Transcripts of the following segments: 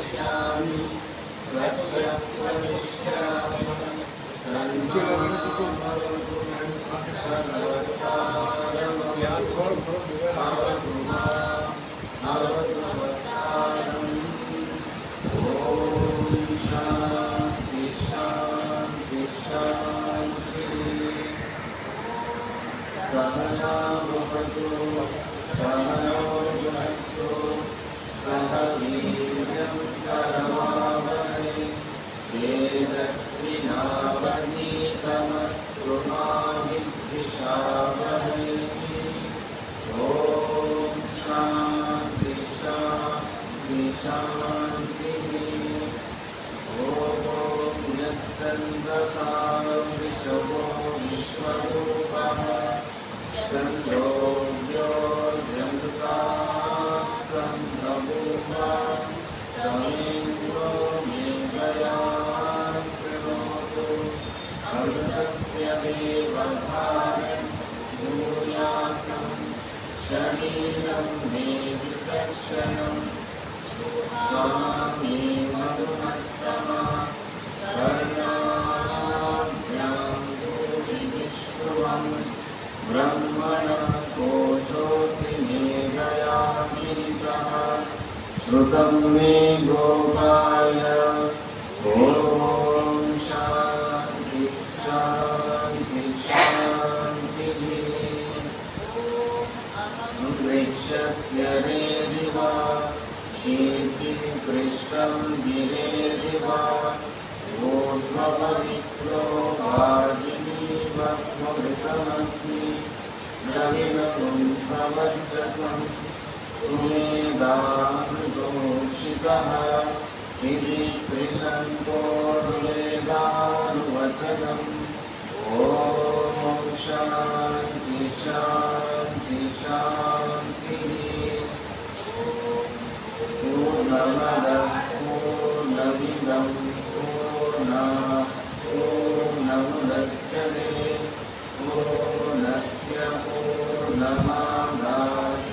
वदिष्यामि सत्यं वदिष्यामि तन्मामवतु सर्वकारमवतु माम् अवतु वक्तारम् ॐ शान्ति शान्ति शान्तिः सहना भवतु सहनौ भुनक्तु सह वीर्यं करवावहै तेजस्विनावधीतमस्तु मा विद्विषावहै ॐ शान्ति शान्ति शान्तिः ॐ यश्चन्द्रसा वृषभो विश्वरूपः चन्द्रोऽद्योऽध्यमृताः सम्भूमा समेन्द्रो मेघया स्पृणोतु अमृतस्य देवभारं भूयासं शरीरं मे विचक्षणं स्वामी मधुमत्तमा कर्णाभ्यां भूरि विश्रुवम् ब्रह्मणः कोशोऽसि मेधया गिरितः श्रुतं मे गोपाय ॐ शान्ति शान्ति शान्तिः वृक्षस्य रेरिवा कीर्तिं पृष्ठं गिरेरिवा ऊर्ध्वपवित्रो वाजिनीव स्मृतमस्मि द्रविणं समञ्जसं सुमेधामृतोषितः इति कृशन्तोर्वेदानुवचनम् ॐ शान्ति शान्ति शान्तिः पूर्णमदः पूर्णमिदं पूर्णात् पूर्णमुदच्यते पूर्णस्य पूर्णमादाय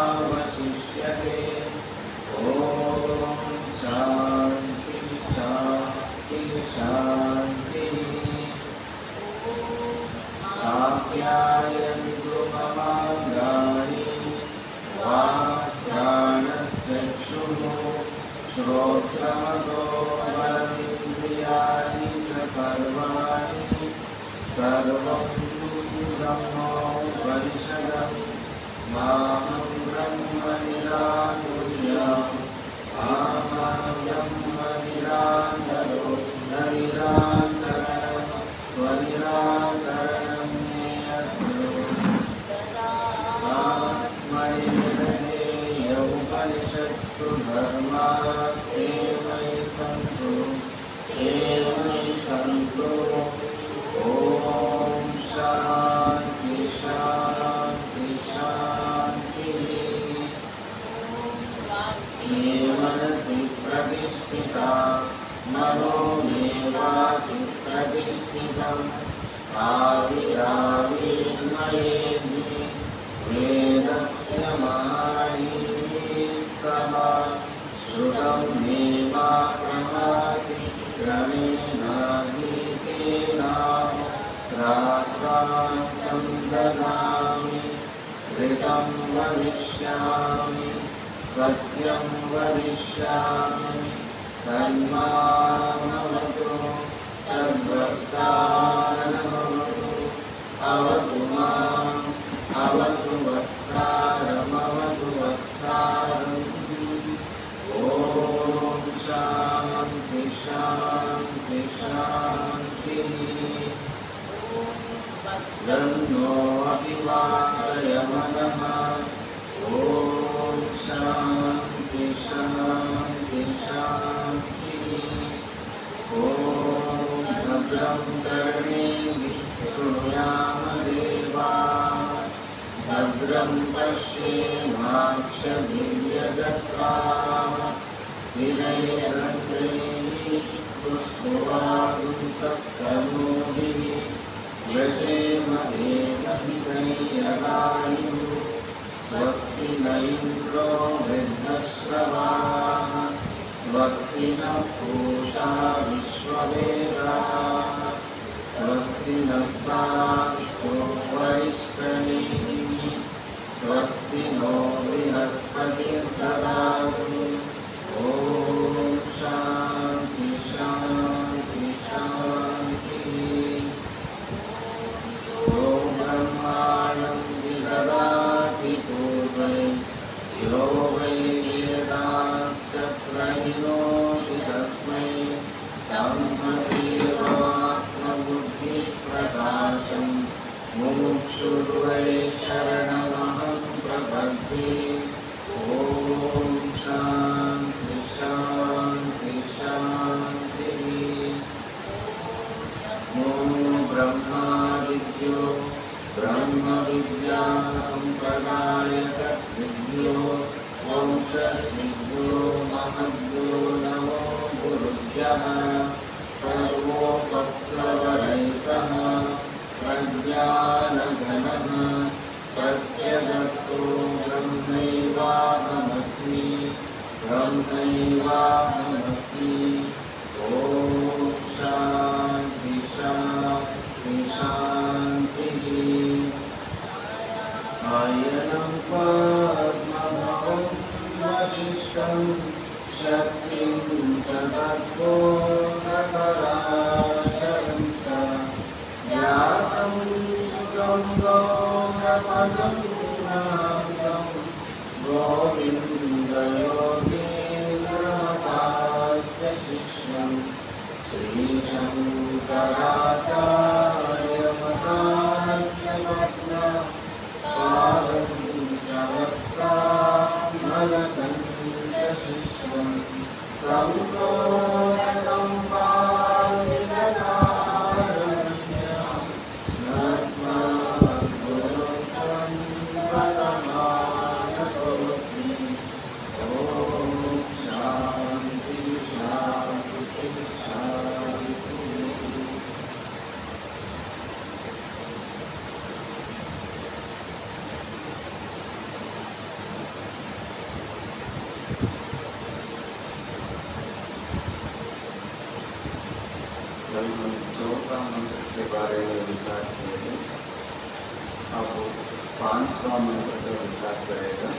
पूर्णमेवावशिष्यते ॐ शान्ति शान्ति शान्तिः आप्यायन्तु ममाङ्गानि वाक्प्राणश्चक्षुः श्रोत्रमतो बलिन्द्रियाणि च सर्वाणि सर्वं ब्रह्मोपनिषदं माहं ब्रह्म निराकुर्याम् मां ब्रह्म निराकरो निराकरणं स्वनिराकरणं मे अस्तु आत्मनिर्णये उपनिषत्सु धर्मास्ते मयि सन्तु ते मयि सन्तु ॐ शान्ति शान्ति शान्तिः ये मनसि प्रतिष्ठिता मनो मे वाचि प्रतिष्ठितम् आविराविर्मयेऽग्नि वेदस्य महानीः सः श्रुतं मे मा प्रभासि क्रमेणाधीतेनाम् रात्रा सन्ददामि ऋतं वदिष्यामि सत्यं वदिष्यामि तन्मामवतु तद्वक्तारमवतु अवतु माम् अवतु वक्तारमवतु वक्तारम् ॐ शान्ति शान्ति शान्तिः ब्रह्मो अपि वाकयमनः ॐ शान्ति शान्ति शान्तिः ॐ भद्रं कर्णेभिः शृणुयाम देवाः भद्रं पश्येमाक्षभिर्यजत्राः स्थिरैरङ्गैः स्तुष्टुवागुंसस्तनूभिः यशेम देवहितैर्यदायुः स्वस्ति न इन्द्रो वृद्धश्रवाः स्वस्ति न पूषा विश्ववेदाः स्वस्ति नस्ताक्षो वरिष्ठनेमिः स्वस्ति नो बृहस्पतिर्ददातु ॐ शान्ति शान्ति शान्तिः यो ब्रह्माणं विददाति पूर्वै यो वै वेदांश्च प्रहिणोति तस्मै ब्रह्मदेवात्मबुद्धिप्रकाशं मुमुक्षुर्वै शरणमहं प्रपद्ये ॐ शान्ति शान्ति शान्तिः ॐ ब्रह्मादिभ्यो ब्रह्मविद्यासम्प्रदायकर्तृभ्यो वंशश्रीभ्यो महद्भ्यो नमो गुरुभ्यः सर्वोपप्लवरहितः प्रज्ञानघनः प्रत्यगतो ब्रह्मैवाहमस्मि ब्रह्मैवाहमस्मि ॐ शान्ति शान्ति शान्तिः आयनं पद्मभवं वसिष्ठं शक्तिं च तत्त्वोऽन्तराश्रयं च व्यासं सुतं गौरपदं नादं गोविन्दयोगीन्द्रमतास्य शिष्यं श्रीशङ्कराचार्यमतास्य पद्मा पादं च वस्तामलकं च शिष्यं तं मोदकं पाविदकारणं नस्मद्गुरुं परमानतोऽस्मि ॐ शान्ति शान्ति शान्तिः कल हम चौथा मंत्र के बारे में विचार किए थे। अब 5वां मंत्र का विचार करेगा।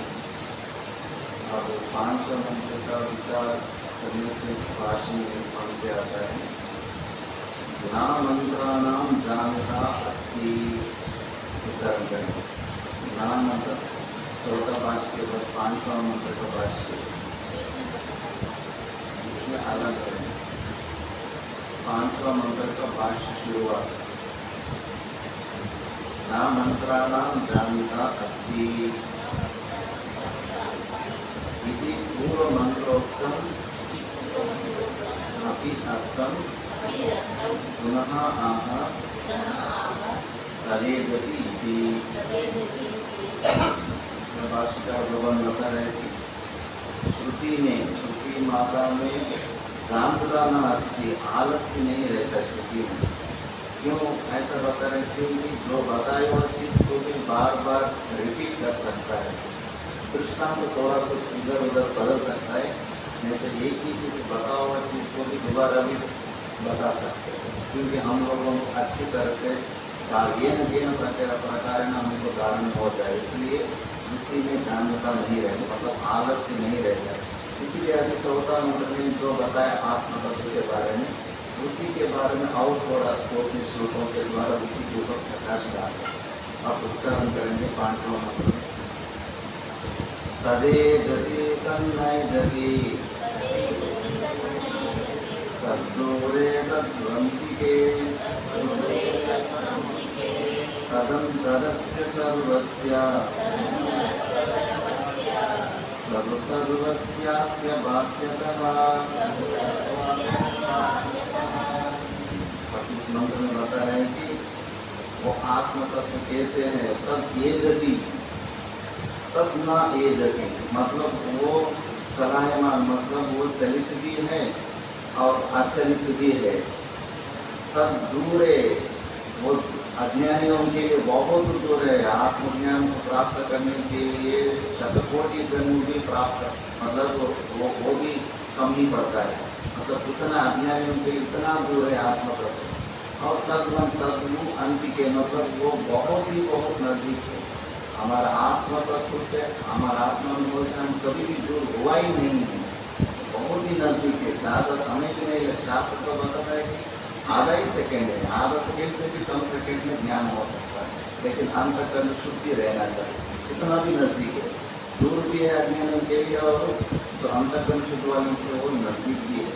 अब 5वां मंत्र का विचार करने से भाषण में पे आता है ना मंत्राणां जानता अस्ति। विचार करें ना मंत्र चौथा भाष्य के बाद 5वां मंत्र का भाष्य इसमें अलग है। 5वां मंत्र का भाष्य शुरुआत ना मंत्राणां जानता अस्ति इति पूर्व मंत्रोक्तम अपि अर्थम पुनः आह तदेजति इति। इसमें भाष्यकार भगवान बता रहे कि श्रुति माता में जानता न अस्ति आलस्य नहीं रहता श्रुति में। क्यों ऐसा बता रहे? क्योंकि जो बताए हुआ चीज़ को भी बार बार रिपीट कर सकता है। दृष्टांत तो थोड़ा कुछ इधर उधर बदल सकता है, नहीं तो एक ही चीज़ बता हुआ चीज़ को भी दोबारा भी बता सकते हैं। क्योंकि हम लोगों को अच्छी तरह से येन प्रकार हमको धारण हो जाए, इसलिए श्रुति में जानता नहीं रहता, मतलब आलस्य नहीं रहता है। इसीलिए अभी चौथा मंत्र में जो बताया आत्म तत्व के बारे में, उसी के बारे में और थोड़ा 2-3 श्लोकों के द्वारा उसी के ऊपर प्रकाश डालते हैं। आप उच्चारण करेंगे 5वां मंत्र। तदेजति तन्नयजति तद्दूरे तद्वन्तिके तदन्तरस्य सर्वस्य सर्वस्यास्य बाह्यतः। इस मंत्र में बता रहे हैं कि वो आत्म तत्व कैसे है। तद एजति तद न एजति, मतलब वो चलायमान, मतलब वो चलित भी है और अचलित भी है। तद दूरे, वो अज्ञानियों के लिए बहुत दूर है। आत्मज्ञान को प्राप्त करने के लिए शतकोटि जन्म भी प्राप्त, मतलब वो भी कम ही पड़ता है। मतलब उतना अज्ञानियों के इतना दूर है आत्म तत्व, और तत्व अंति के मतलब वो बहुत ही बहुत नजदीक है। हमारा आत्म तत्व से, हमारा आत्मा अनुभव से हम कभी भी दूर हुआ ही नहीं है, बहुत ही नजदीक है। ज़्यादा समय भी नहीं है। शास्त्र तो बताता है कि आधा ही सेकेंड है, आधा सेकेंड से भी कम सेकेंड में ज्ञान हो सकता है, लेकिन अंतःकरण शुद्धि रहना चाहिए, इतना भी नजदीक है। दूर भी है अज्ञान के लिए, और तो अंतःकरण शुद्ध वालों से वो नजदीक भी है।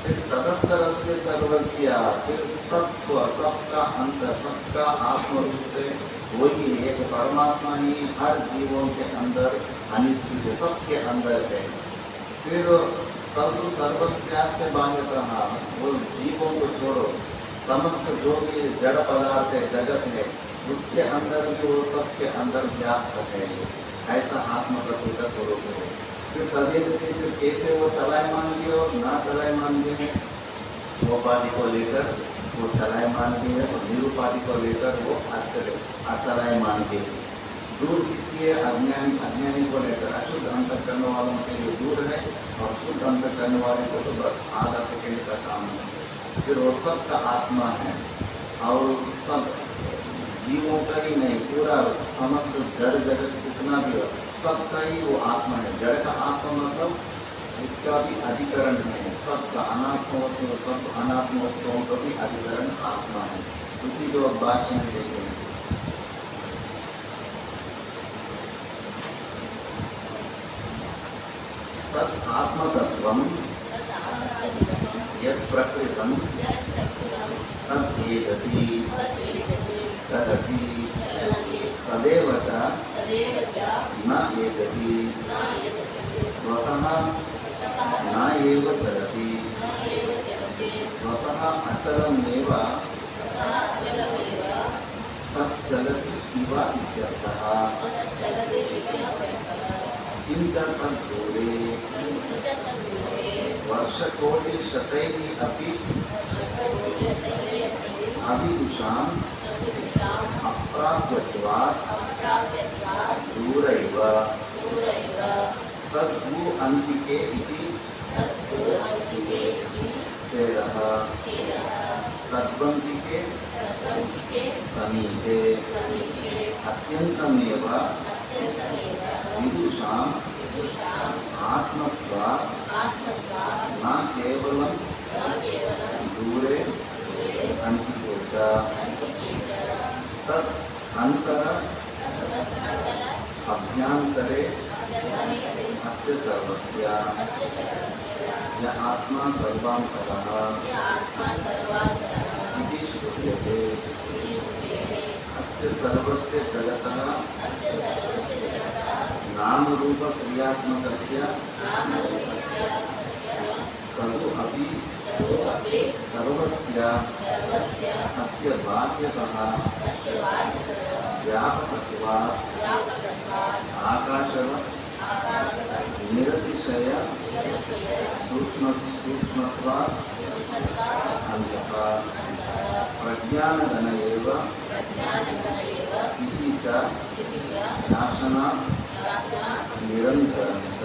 फिर तदत्तर से सर्वस्या, फिर सबका अंत, सबका आत्म रूप से वही एक परमात्मा ही हर जीवों के अंदर अनिश्चित है, सबके अंदर है। फिर तब सर्वस्या से बाह्यतः, वो जीवों को छोड़ो, समस्त जो भी जड़ पदार्थ है, जगत है, उसके अंदर भी वो सबके अंदर व्याप्त है। ऐसा आत्म तत्व का स्वरूप है। फिर फिर कैसे वो चलायमान भी और ना चलायमान भी है, स्वोपाधि को लेकर वो चलायमान भी है, और निरुपाधि को लेकर वो अचलायमान भी है। दूर किसलिए? अज्ञानी को लेकर, अशुद्ध अंतर करने वालों के लिए दूर है, और शुद्ध अंतर करने वाले को तो बस आधा सेकेंड का काम है। फिर वो सबका आत्मा है, और सब जीवों का ही नहीं, पूरा समस्त जड़ जगत जितना भी हो, सबका ही वो आत्मा है। जड़ का आत्मा मतलब उसका भी अधिकरण है, सबका अनात्म वस्तु, सब अनात्म वस्तुओं का भी अधिकरण आत्मा है। उसी को भाष्य में देखेंगे। तत् आत्मतत्वं यत् प्रकृतं तत् एजति चलति तदेव च न एजति स्वतः न एव चलति स्वतः अचलमेव सच्चलति इव इत्यर्थः। किंच तद्दूरे वर्षकोटिशतैः अपि अविदुषाम् अप्राप्यत्वात् दूरैव तद्भू अन्तिके इति चेदः तद्वन्तिके समीपे अत्यन्तमेव विदुषाम् आत्मत्वात् न केवलं दूरे अन्तिके च तत् अंतर अभ्यंतरे अस्य सर्वस्य यः आत्मा सर्वान्तरः इति श्रूयते। अस्य सर्वस्य जगतः नाम रूप क्रियात्मकस्य तदु अपि सर्वस्य अस्य बाह्यतः व्यापकत्वात् आकाशवत् निरतिशय सूक्ष्मत्वात् अन्तः प्रज्ञानघन एव इति च शासनात् निरन्तरं च।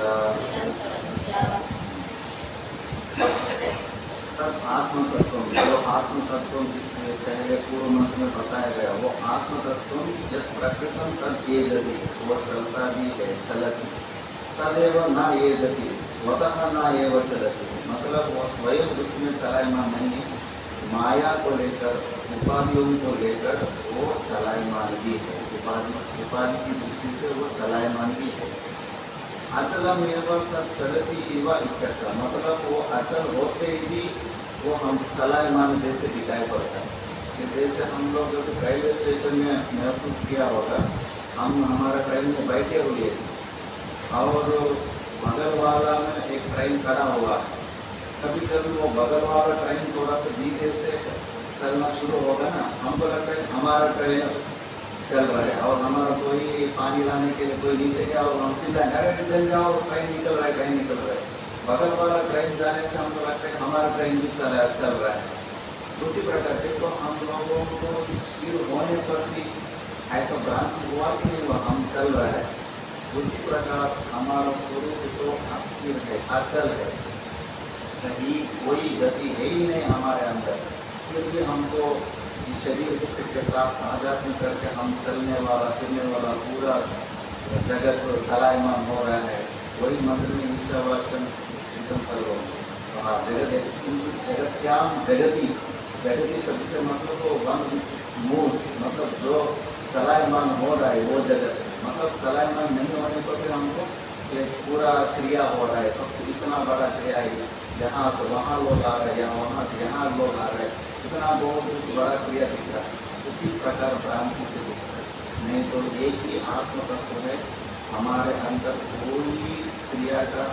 तत् आत्मतत्व, जो आत्मतत्व जिससे पहले पूर्व मंत्र में बताया गया, वो आत्मतत्व जब प्रकृतम तद एजति, वो चलता भी है, चलती। तदेव न एजति, स्वतः न एव चलती, मतलब वो स्वयं उसमें चलायमान नहीं है। माया को लेकर, उपाधियों को लेकर वो चलायमान भी है, उपाधि की दृष्टि से वो चलायमान भी है। अचलम एवं सब चलती इवा इकट्ठा, मतलब वो अचल होते ही वो हम चलायमान जैसे दिखाई पड़ता है। कि जैसे हम लोग रेलवे स्टेशन में महसूस किया होगा, हम हमारा ट्रेन में बैठे हुए और बगल वाला में एक ट्रेन खड़ा हुआ, कभी कभी वो बगल वाला ट्रेन थोड़ा सा धीरे से चलना शुरू होगा ना, हमको लगता है हमारा ट्रेन चल रहा है, और हमारा कोई पानी लाने के लिए कोई नीचे गया और हम सीधा डायरेक्ट चल जाओ, ट्रेन निकल रहा है, ट्रेन निकल रहा है। बगल वाला ट्रेन जाने से हमको लगता है हमारा ट्रेन भी चल रहा है। उसी प्रकार से तो हम लोगों को स्थिर होने पर भी ऐसा भ्रांति हुआ कि नहीं हुआ, हम चल रहा है। उसी प्रकार हमारा स्वरूप तो अस्थिर है, अचल है। कहीं कोई गति है ही नहीं हमारे अंदर, फिर भी हमको इस शरीर के साथ आध्यात्म करके हम चलने वाला फिरने वाला पूरा जगत चलायमान हो रहा है। वही मंत्र में ईशावाचन स्थितम सर्वम कहा, जगत्याम जगती, जगती शब्द से मतलब वो वन मूस, मतलब जो चलायमान हो रहा है वो जगत है। मतलब चलायमान नहीं होने पर भी हमको ये पूरा क्रिया हो रहा है, सब इतना बड़ा क्रिया है, यहाँ से वहाँ लोग आ रहे हैं, यहाँ वहाँ से यहाँ लोग आ रहे हैं, इतना बहुत कुछ बड़ा क्रिया दिख रहा है। उसी प्रकार भ्रांति से दिख रहा है, नहीं तो एक ही आत्म तत्व है, हमारे अंदर कोई क्रिया का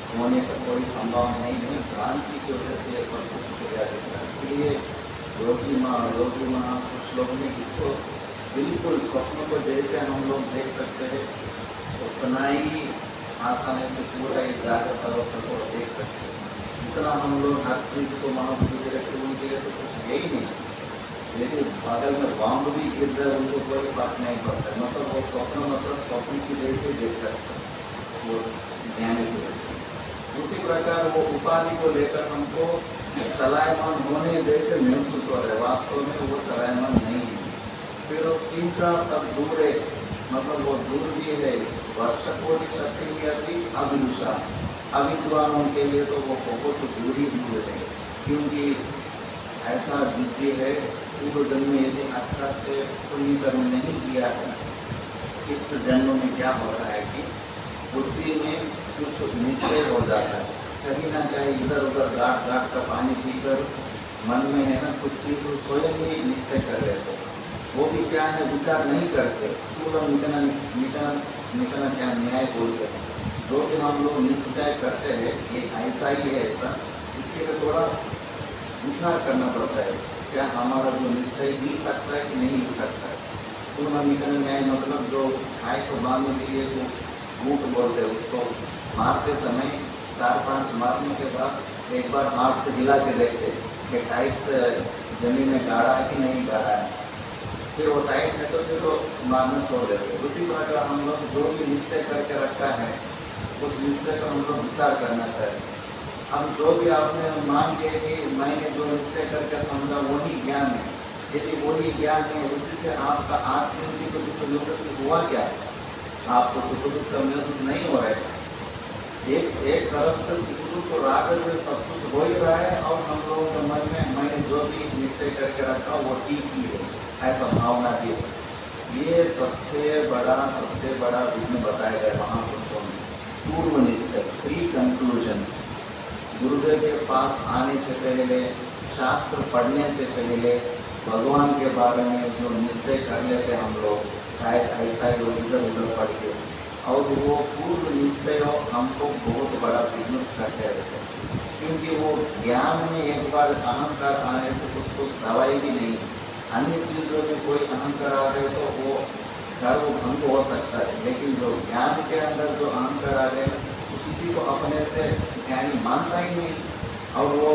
होने का कोई संभावना नहीं, भ्रांति की वजह से ये सब कुछ क्रिया दिख रहा है। इसलिए योगी कुछ लोग ने इसको बिल्कुल स्वप्न को जैसे हम लोग देख सकते हैं उतना ही आसानी से पूरा एक जागृत अवस्था को देख सकते हैं। इतना हम लोग हर चीज़ को महाबुद्धि रखते उनके लिए तो कुछ है ही नहीं। यदि बगल में बॉम्ब भी गिर जाए उनको कोई बात नहीं पड़ता, मतलब वो स्वप्न की जैसे देख सकते हैं वो ज्ञान की वजह। उसी प्रकार वो उपाधि को लेकर हमको चलायमान होने जैसे महसूस हो रहा है, वास्तव में वो चलायमान नहीं है। फिर वो किंचा तब दूर है, मतलब वो दूर भी है, वर्ष कोटि शक्ति की अभी अभिदुषा, अविद्वानों के लिए तो वो बहुत दूर ही दूर है, क्योंकि ऐसा जिद्दी है पूर्व जन्म में यदि अच्छा से पुण्य कर्म नहीं किया है, इस जन्म में क्या हो रहा है कि बुद्धि में कुछ निश्चय हो जाता है, कहीं ना कहीं इधर उधर गाट का पानी पीकर मन में है ना कुछ चीज़ स्वयं ही निश्चय कर रहे थे, वो भी क्या है विचार नहीं करते, स्थूल निकना क्या न्याय बोलते हैं। जो भी हम लोग निश्चय करते हैं ये ऐसा ही है, ऐसा इसके लिए थोड़ा विचार करना पड़ता है, क्या हमारा जो निश्चय मिल सकता है कि नहीं मिल सकता है। स्थूल निकना न्याय मतलब जो खाए को बांधने के लिए जो ऊँट बोलते हैं, उसको मारते समय 4-5 मारने के बाद एक बार हाथ से हिला के देखते कि टाइट से जमीन में गाढ़ा है कि नहीं गाढ़ा है, फिर वो टाइट है तो फिर वो मारना छोड़ देते। उसी प्रकार हम लोग जो भी निश्चय करके रखा है उस निश्चय पर हम लोग विचार करना चाहिए। अब जो भी आपने मान के कि मैंने जो निश्चय करके समझा वही ज्ञान है, यदि वही ज्ञान है उसी से आपका आत्मनिधि को दुख निवृत्ति हुआ क्या, आपको सुख दुख का महसूस नहीं हो रहा है। एक तरफ से सुख दुख को राग में सब कुछ हो ही रहा है और हम लोगों के मन में मैंने जो भी निश्चय करके रखा वो ठीक ही है, ऐसा भावना भी है। ये सबसे बड़ा विघ्न बताया गया महापुरुषों में, पूर्व निश्चय, प्री कंक्लूजन्स। गुरुदेव के पास आने से पहले, शास्त्र पढ़ने से पहले भगवान के बारे में जो निश्चय कर लेते हम लोग, शायद ऐसा ही लोग इधर उधर पढ़ के, और वो पूर्व निश्चय हमको बहुत बड़ा विघ्न करते रहते हैं, क्योंकि वो ज्ञान में एक बार अहंकार आने से उसको दवाई भी नहीं। अन्य चीज़ों में कोई अहंकार आ गए तो वो कर्म भंग हो सकता है, लेकिन जो ज्ञान के अंदर जो अहंकार आ गए तो किसी को अपने से ज्ञानी मानता ही नहीं, और वो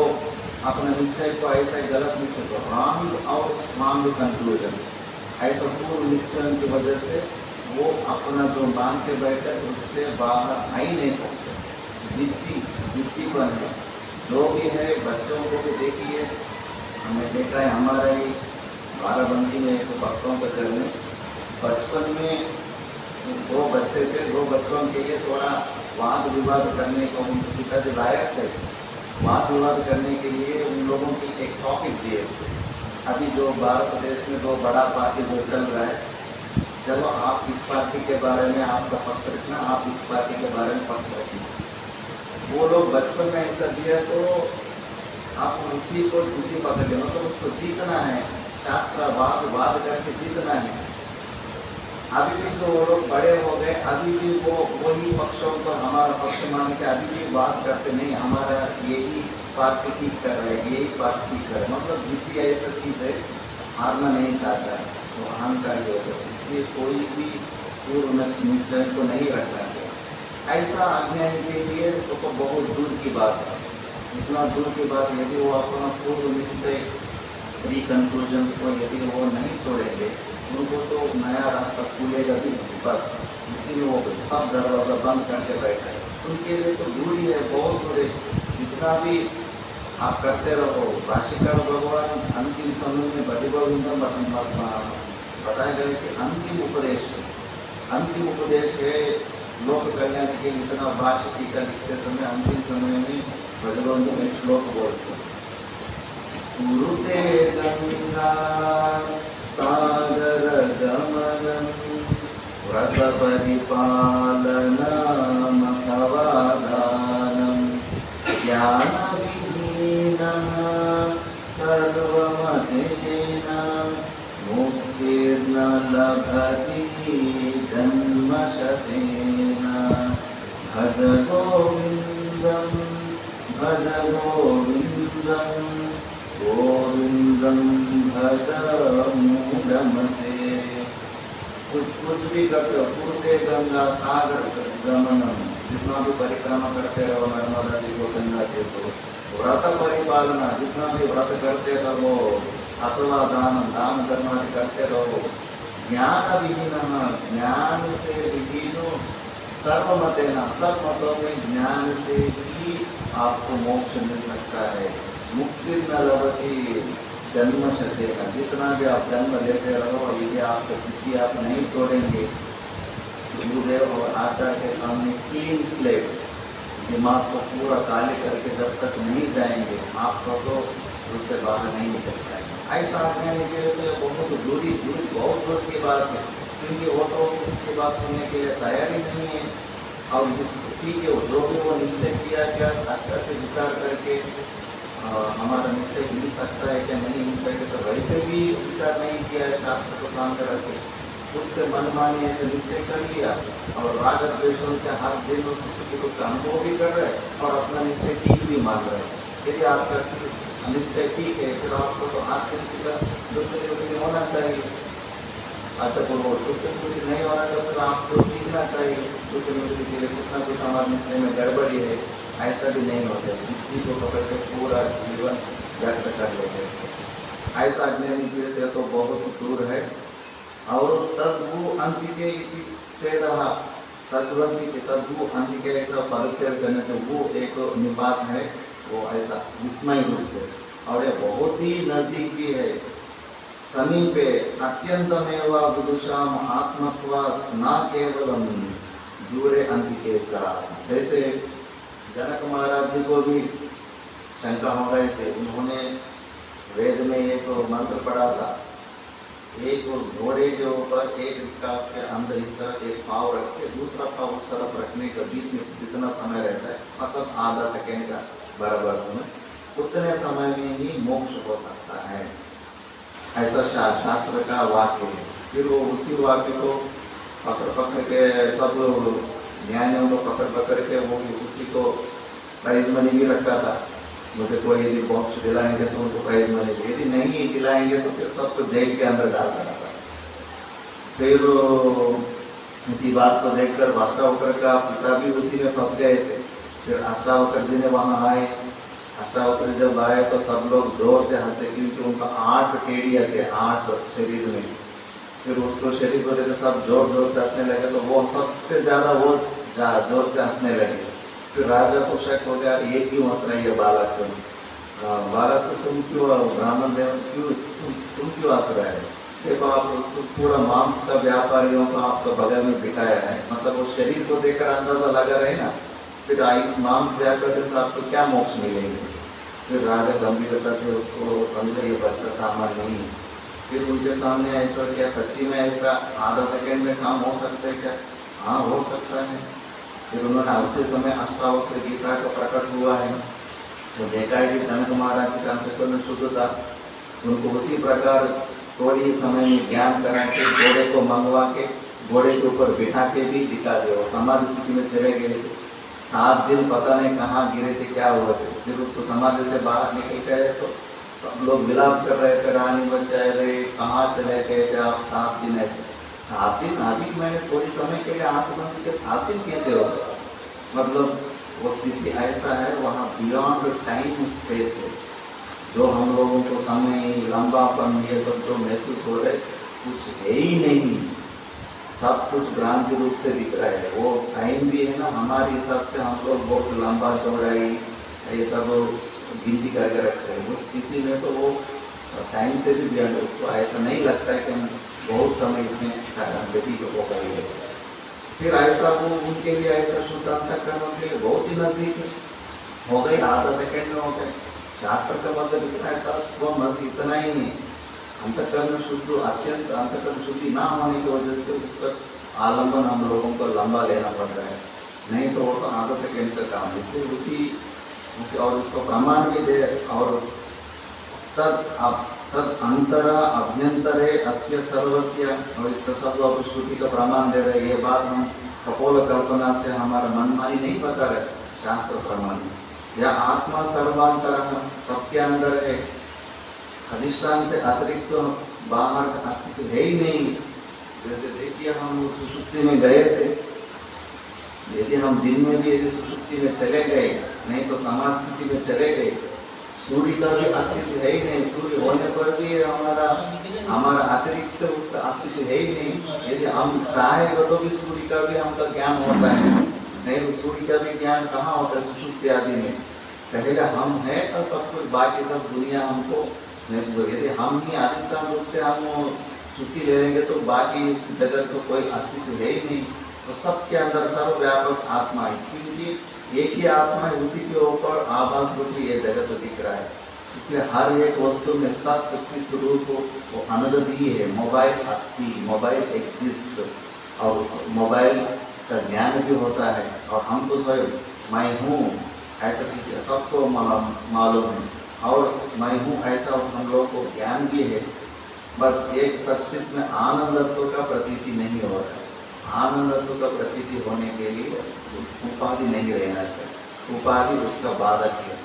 अपने निश्चय को ऐसा गलत निश्चय को रॉन्ग और स्ट्रॉन्ग कंक्लूजन, ऐसा पूर्व निश्चय की वजह से वो अपना जो मान के बैठे उससे बाहर आ ही नहीं सकते। जिद्दीपन है, जो भी है, बच्चों को भी देखिए, हमने देखा है हमारा ही बाराबंकी में एक भक्तों के घर में बचपन में 2 बच्चे थे, 2 बच्चों के लिए थोड़ा वाद विवाद करने को उनके पिताजी लायक थे, वाद विवाद करने के लिए उन लोगों की एक टॉपिक दिए। अभी जो भारत देश में 2 बड़ा पार्टी जो चल रहा है, चलो आप इस पार्टी के बारे में आपका पक्ष रखना, आप इस पार्टी के बारे में पक्ष रखना। वो लोग बचपन में ऐसा दिया तो आप उसी को जीती पकड़ लेना, मतलब उसको जीतना है, शास्त्रवाद करके जीतना है। अभी भी जो वो लोग बड़े हो गए, अभी भी वो वही पक्षों को हमारा पक्ष मान के अभी भी बात करते नहीं, हमारा यही पार्टी ठीक कर रहे हैं, यही पार्टी ठीक कर रहे हैं, मतलब जीती ऐसा चीज़ है, हारना नहीं चाहता है, तो अहंकार की वजह से। इसलिए कोई भी पूर्व निश्चय को नहीं रखना चाहिए। ऐसा अज्ञान के लिए तो बहुत दूर की बात है, इतना दूर की बात। यदि वो अपना पूर्व निश्चय प्री कंक्लूजन्स को यदि वो नहीं छोड़ेंगे, उनको तो नया रास्ता खुलेगा भी नहीं, बस इसी में वो सब दरवाज़ा बंद करके बैठे हैं। उनके लिए तो दूरी है, बहुत दूर है, जितना जितना भी आप करते रहो। भाष्यकार भगवान अंतिम समय में भजगोविंदम बताया गया कि अंतिम उपदेश है लोक कल्याण के लिए। इतना भाष्य टीका लिखते समय अंतिम समय में भजगोविंदम एक श्लोक बोलते कुरुते गंगा सागर गमनम व्रत परिपालनमथवादानं ज्ञानविहीनः सर्वमतेन मुक्तिर्न लभति जन्मशतेन। भज गोविन्दं भज गोविन्दं गोविन्दं भज मूढमते। कुछ भी करते हो, पूर्ते गंगा सागर गमनम, जितना भी परिक्रमा करते रहो नर्मदा जी को गंगा जी को। व्रत परिपालना, जितना भी व्रत करते रहो अथवा दान कर्मादि करते रहो। ज्ञान विहीन, ज्ञान से विहीन सर्वमतेन, सब मतों में ज्ञान से ही आपको मोक्ष मिल सकता है। मुक्ति न लभति जन्मशतेन, जितना भी आप जन्म लेते रहो यदि आपको जिद्दी आप नहीं छोड़ेंगे, गुरुदेव और आचार्य के सामने क्लीन स्लेट, दिमाग को पूरा काले करके जब तक नहीं जाएंगे आपको तो उससे बाहर नहीं निकल पाएंगे। ऐसा आज्ञा निकले तो बहुत दूर की बात है, क्योंकि वो तो इसकी बात सुनने के लिए तैयार ही नहीं है। और ठीक है, जो भी वो निश्चय किया क्या अच्छा से विचार करके हमारा निश्चय मिल सकता है क्या नहीं मिल सकता, तो वैसे भी विचार नहीं किया है, शास्त्र को सामने रखे खुद से मनमानी ऐसे निश्चय कर लिया और राग द्वेषों से हर दिन उस स्थिति को अनुभव भी कर रहे और अपना निश्चय ठीक भी मान रहे हैं। यदि आपका निश्चय ठीक है फिर आपको तो आत्मनिष्ठ दुष्ट होना चाहिए। अच्छा तो वो दुष्ट नहीं होना तो फिर आपको सीखना चाहिए दुष्ट के लिए कुछ ना कुछ हमारे निश्चय में गड़बड़ी है। ऐसा भी नहीं होता, जिद्दी को पकड़ के पूरा जीवन व्यक्त कर लेते। ऐसा ज्ञानी पीड़ित तो बहुत दूर है। और तद्भु अंतिके चेदः, तद्भु अंतिके ऐसा परिचय करने से वो एक निपात है, वो ऐसा विस्मय रूप से, और ये बहुत ही नजदीकी है, समीपे अत्यंतमेव विदुषाम आत्मत्वात् न केवलम दूरे अंतिके च। जैसे जनक महाराज जी को भी शंका हो रहे थे, उन्होंने वेद में एक मंत्र पढ़ा था, एक घोड़े के ऊपर एक रिक्का के अंदर इस तरह एक पाव रख के दूसरा पाव उस तरफ रखने के बीच में जितना समय रहता है, मतलब आधा सेकेंड का बराबर समय, उतने समय में ही मोक्ष हो सकता है। ऐसा शास्त्र का वाक्य है। फिर वो उसी वाक्य को पकड़ के सब ज्ञानियों को पकड़ के वो उसी को प्राइज मनी भी रखा था। मुझे कोई यदि बॉक्स दिलाएंगे तो उनको प्राइज मनी, यदि नहीं दिलाएंगे तो फिर सबको जेल के अंदर डाल देना था। फिर इसी बात को देखकर अष्टावक्र का पिता भी उसी में फंस गए थे। फिर अष्टावक्र जी ने वहाँ आए, अष्टावक्र जब आए तो सब लोग जोर से हंसे, क्योंकि उनका 8 टेढ़ियाँ थे 8 शरीर में। फिर उसको शरीर को देकर सब जोर से हंसने लगे, तो वो सबसे ज़्यादा वो जोर से हंसने लगे। फिर राजा को शक हो गया, ये क्यों हंस रही है बालक, बालक को तुम क्यों, ब्राह्मण देव तुम क्यों हंस रहे हैं? देखो आप उस पूरा मांस का व्यापारियों को आपको बगल में बिठाया है, मतलब वो शरीर को देखकर अंदाजा लगा रहे ना, फिर इस मांस व्यापारी से आपको क्या मोक्ष मिलेंगे? फिर राजा गंभीरता से उसको समझे ये बच्चा सामान्य नहीं है। फिर उनके सामने ऐसा क्या सच्ची में ऐसा आधा सेकेंड में काम हो सकता है क्या? हाँ हो सकता है। फिर उन्होंने उसी समय अष्टावक्र गीता का प्रकट हुआ है, तो देखा है कि जनक महाराज जी का अंतःकरण में शुद्ध था, उनको उसी प्रकार थोड़ी समय में ज्ञान करा के घोड़े को मंगवा के घोड़े के ऊपर बिठा के भी दिखा दिया। वो समाधि स्थिति में चले गए थे, 7 दिन पता नहीं कहाँ गिरे थे, क्या हुआ थे। फिर उसको समाधि से बाहर निकल गए तो सब लोग विलाप कर रहे थे, रानी बचाए रहे, कहाँ चले गए थे आप 7 दिन ऐसे। 7 दिन अभी मैंने थोड़ी समय के लिए आंख बंद के 7 दिन कैसे हो गए? मतलब वो स्थिति ऐसा है, वहाँ बियॉन्ड टाइम स्पेस है, जो हम लोगों को समय लंबापन ये सब जो महसूस हो रहे कुछ है ही नहीं, सब कुछ भ्रांति रूप से दिख रहा है। वो टाइम भी है ना, हमारे हिसाब से हम लोग बहुत लंबा चौड़ाई ये सब गिनती करके रखते हैं। उस स्थिति में तो वो टाइम से भी बियॉन्ड, उसको ऐसा नहीं लगता है कि हम बहुत समय इसमें व्यतीत हो करेंगे। फिर ऐसा वो उनके लिए ऐसा शुद्ध अंतःकरण के लिए बहुत ही नजदीक हो गई, आधा सेकेंड में हो गए। शास्त्र का मतलब इतना है, वो मस इतना ही नहीं, अंतःकरण शुद्ध, अत्यंत अंतःकरण शुद्धि ना होने की वजह से उसका आलम्बन हम लोगों को लंबा लेना पड़ता है, नहीं तो वो तो आधा सेकेंड का काम। इसलिए उसी और उसको प्रमाण भी दे। और तद अंतर अभ्यंतरे अस्य सर्वस्य, और इसका सब और श्रुति का प्रमाण दे रहे। ये बात हम कपोल कल्पना से हमारा मनमानी नहीं बता रहे, शास्त्र प्रमाण। या आत्मा सर्वांतर, सबके अंदर है, अधिष्ठान से अतिरिक्त तो बाहर अस्तित्व है ही नहीं। जैसे देखिए हम सुषुप्ति में गए थे, यदि हम दिन में भी यदि सुषुप्ति में चले गए, नहीं तो समाधि स्थिति में चले गए, सूर्य का भी अस्तित्व है ही नहीं। सूर्य होने पर भी हमारा अतिरिक्त से उसका अस्तित्व है ही नहीं। यदि हम चाहेंगे तो भी सूर्य का भी हमका ज्ञान होता है, नहीं तो सूर्य का भी ज्ञान कहाँ होता है सुषुप्ति आदि में। पहले हम है तो सब कुछ, बाकी सब दुनिया हमको महसूस हो। यदि हम ही अधिष्ठान रूप से हम छुट्टी ले लेंगे तो बाकी इस जगत को कोई अस्तित्व है ही नहीं। तो सबके अंदर सर्वव्यापक आत्मा है, क्योंकि एक ही आत्मा है, उसी के ऊपर आभास रूपी ये जगत दिख रहा है। इसलिए हर एक वस्तु में सत्य चित्त रूप वो अनवधि है। मोबाइल अस्थि, मोबाइल एग्जिस्ट, और उस मोबाइल का ज्ञान भी होता है। और हम तो स्वयं मैं हूँ ऐसा किसी सबको मालूम है, और मैं हूँ ऐसा हम लोगों को ज्ञान भी है। बस एक सचित में आनंदत्व का प्रतीति नहीं हो रहा है। आनंदत्व का प्रतीति होने के लिए उपाधि नहीं रहना चाहिए। उपाधि उसका बाधक है।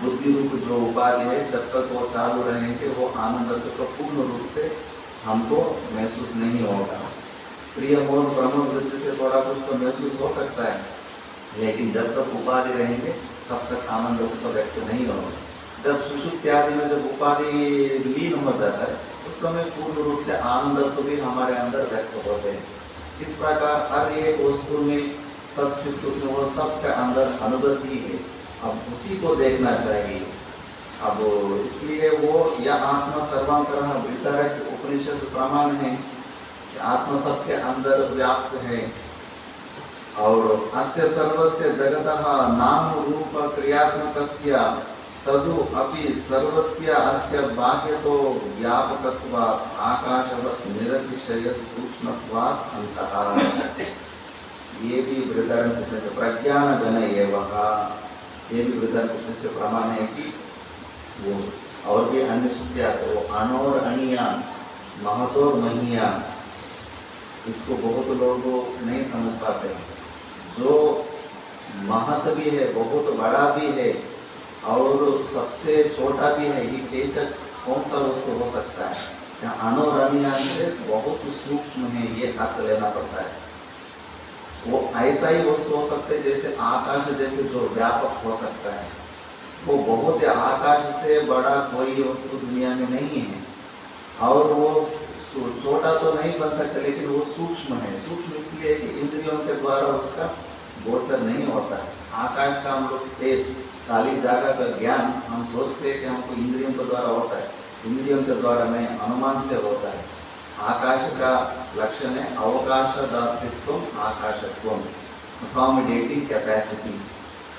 बुद्धि रूप जो उपाधि है, जब तक वो चालू रहेंगे वो आनंदत्व का पूर्ण रूप से हमको महसूस नहीं होगा। प्रिय मोह प्रमोद वृत्ति से थोड़ा कुछ तो महसूस हो सकता है, लेकिन जब तक उपाधि रहेंगे तब तक आनंदत्व का व्यक्त नहीं होगा। जब सुषुप्ति आदि में जब उपाधि लीन हो जाता है, उस समय पूर्ण रूप से आनंदत्व भी हमारे अंदर व्यक्त होते हैं। इस प्रकार हर एक वस्तु में सचित वो सबके अंदर अनुभूति है। अब उसी को देखना चाहिए। अब इसलिए वो या आत्मा सर्वांतरः वितरक उपनिषद प्रमाण है कि आत्मा सबके अंदर व्याप्त है। और अस्य सर्वस्य जगतः नाम रूप क्रियात्मकस्य तदु अपि सर्वस्य अस्य बाह्यतो व्यापकत्वात् आकाशवत् निरतिशय सूक्ष्मत्वात् अन्तः। ये भी बृहदारण्यक प्रज्ञान गण एवं, ये भी बृहदारण्यक से प्रमाण है कि वो और भी अन्य श्रुतियाँ तो अनोर अनिया महतोर महिया, इसको बहुत लोग नहीं समझ पाते। जो महत भी है, बहुत बड़ा भी है, और सबसे छोटा भी है, ये कैसा कौन सा वस्तु हो सकता है? यहाँ अनोरणीय से बहुत सूक्ष्म है, ये अर्थ लेना पड़ता है। वो ऐसा ही वस्तु हो सकते जैसे आकाश जैसे जो व्यापक हो सकता है, वो बहुत आकाश से बड़ा कोई वस्तु दुनिया में नहीं है। और वो छोटा तो नहीं बन सकता, लेकिन वो सूक्ष्म है। सूक्ष्म इसलिए कि इंद्रियों के द्वारा उसका गोचर नहीं होता है। आकाश का हम लोग स्पेस, खाली जगह का ज्ञान हम सोचते हैं कि हमको इंद्रियों के द्वारा होता है, इंद्रियों के द्वारा नहीं, अनुमान से होता है। आकाश का लक्षण है अवकाशदात्रित्व, आकाशत्व, अकोमोडेटिंग कैपेसिटी।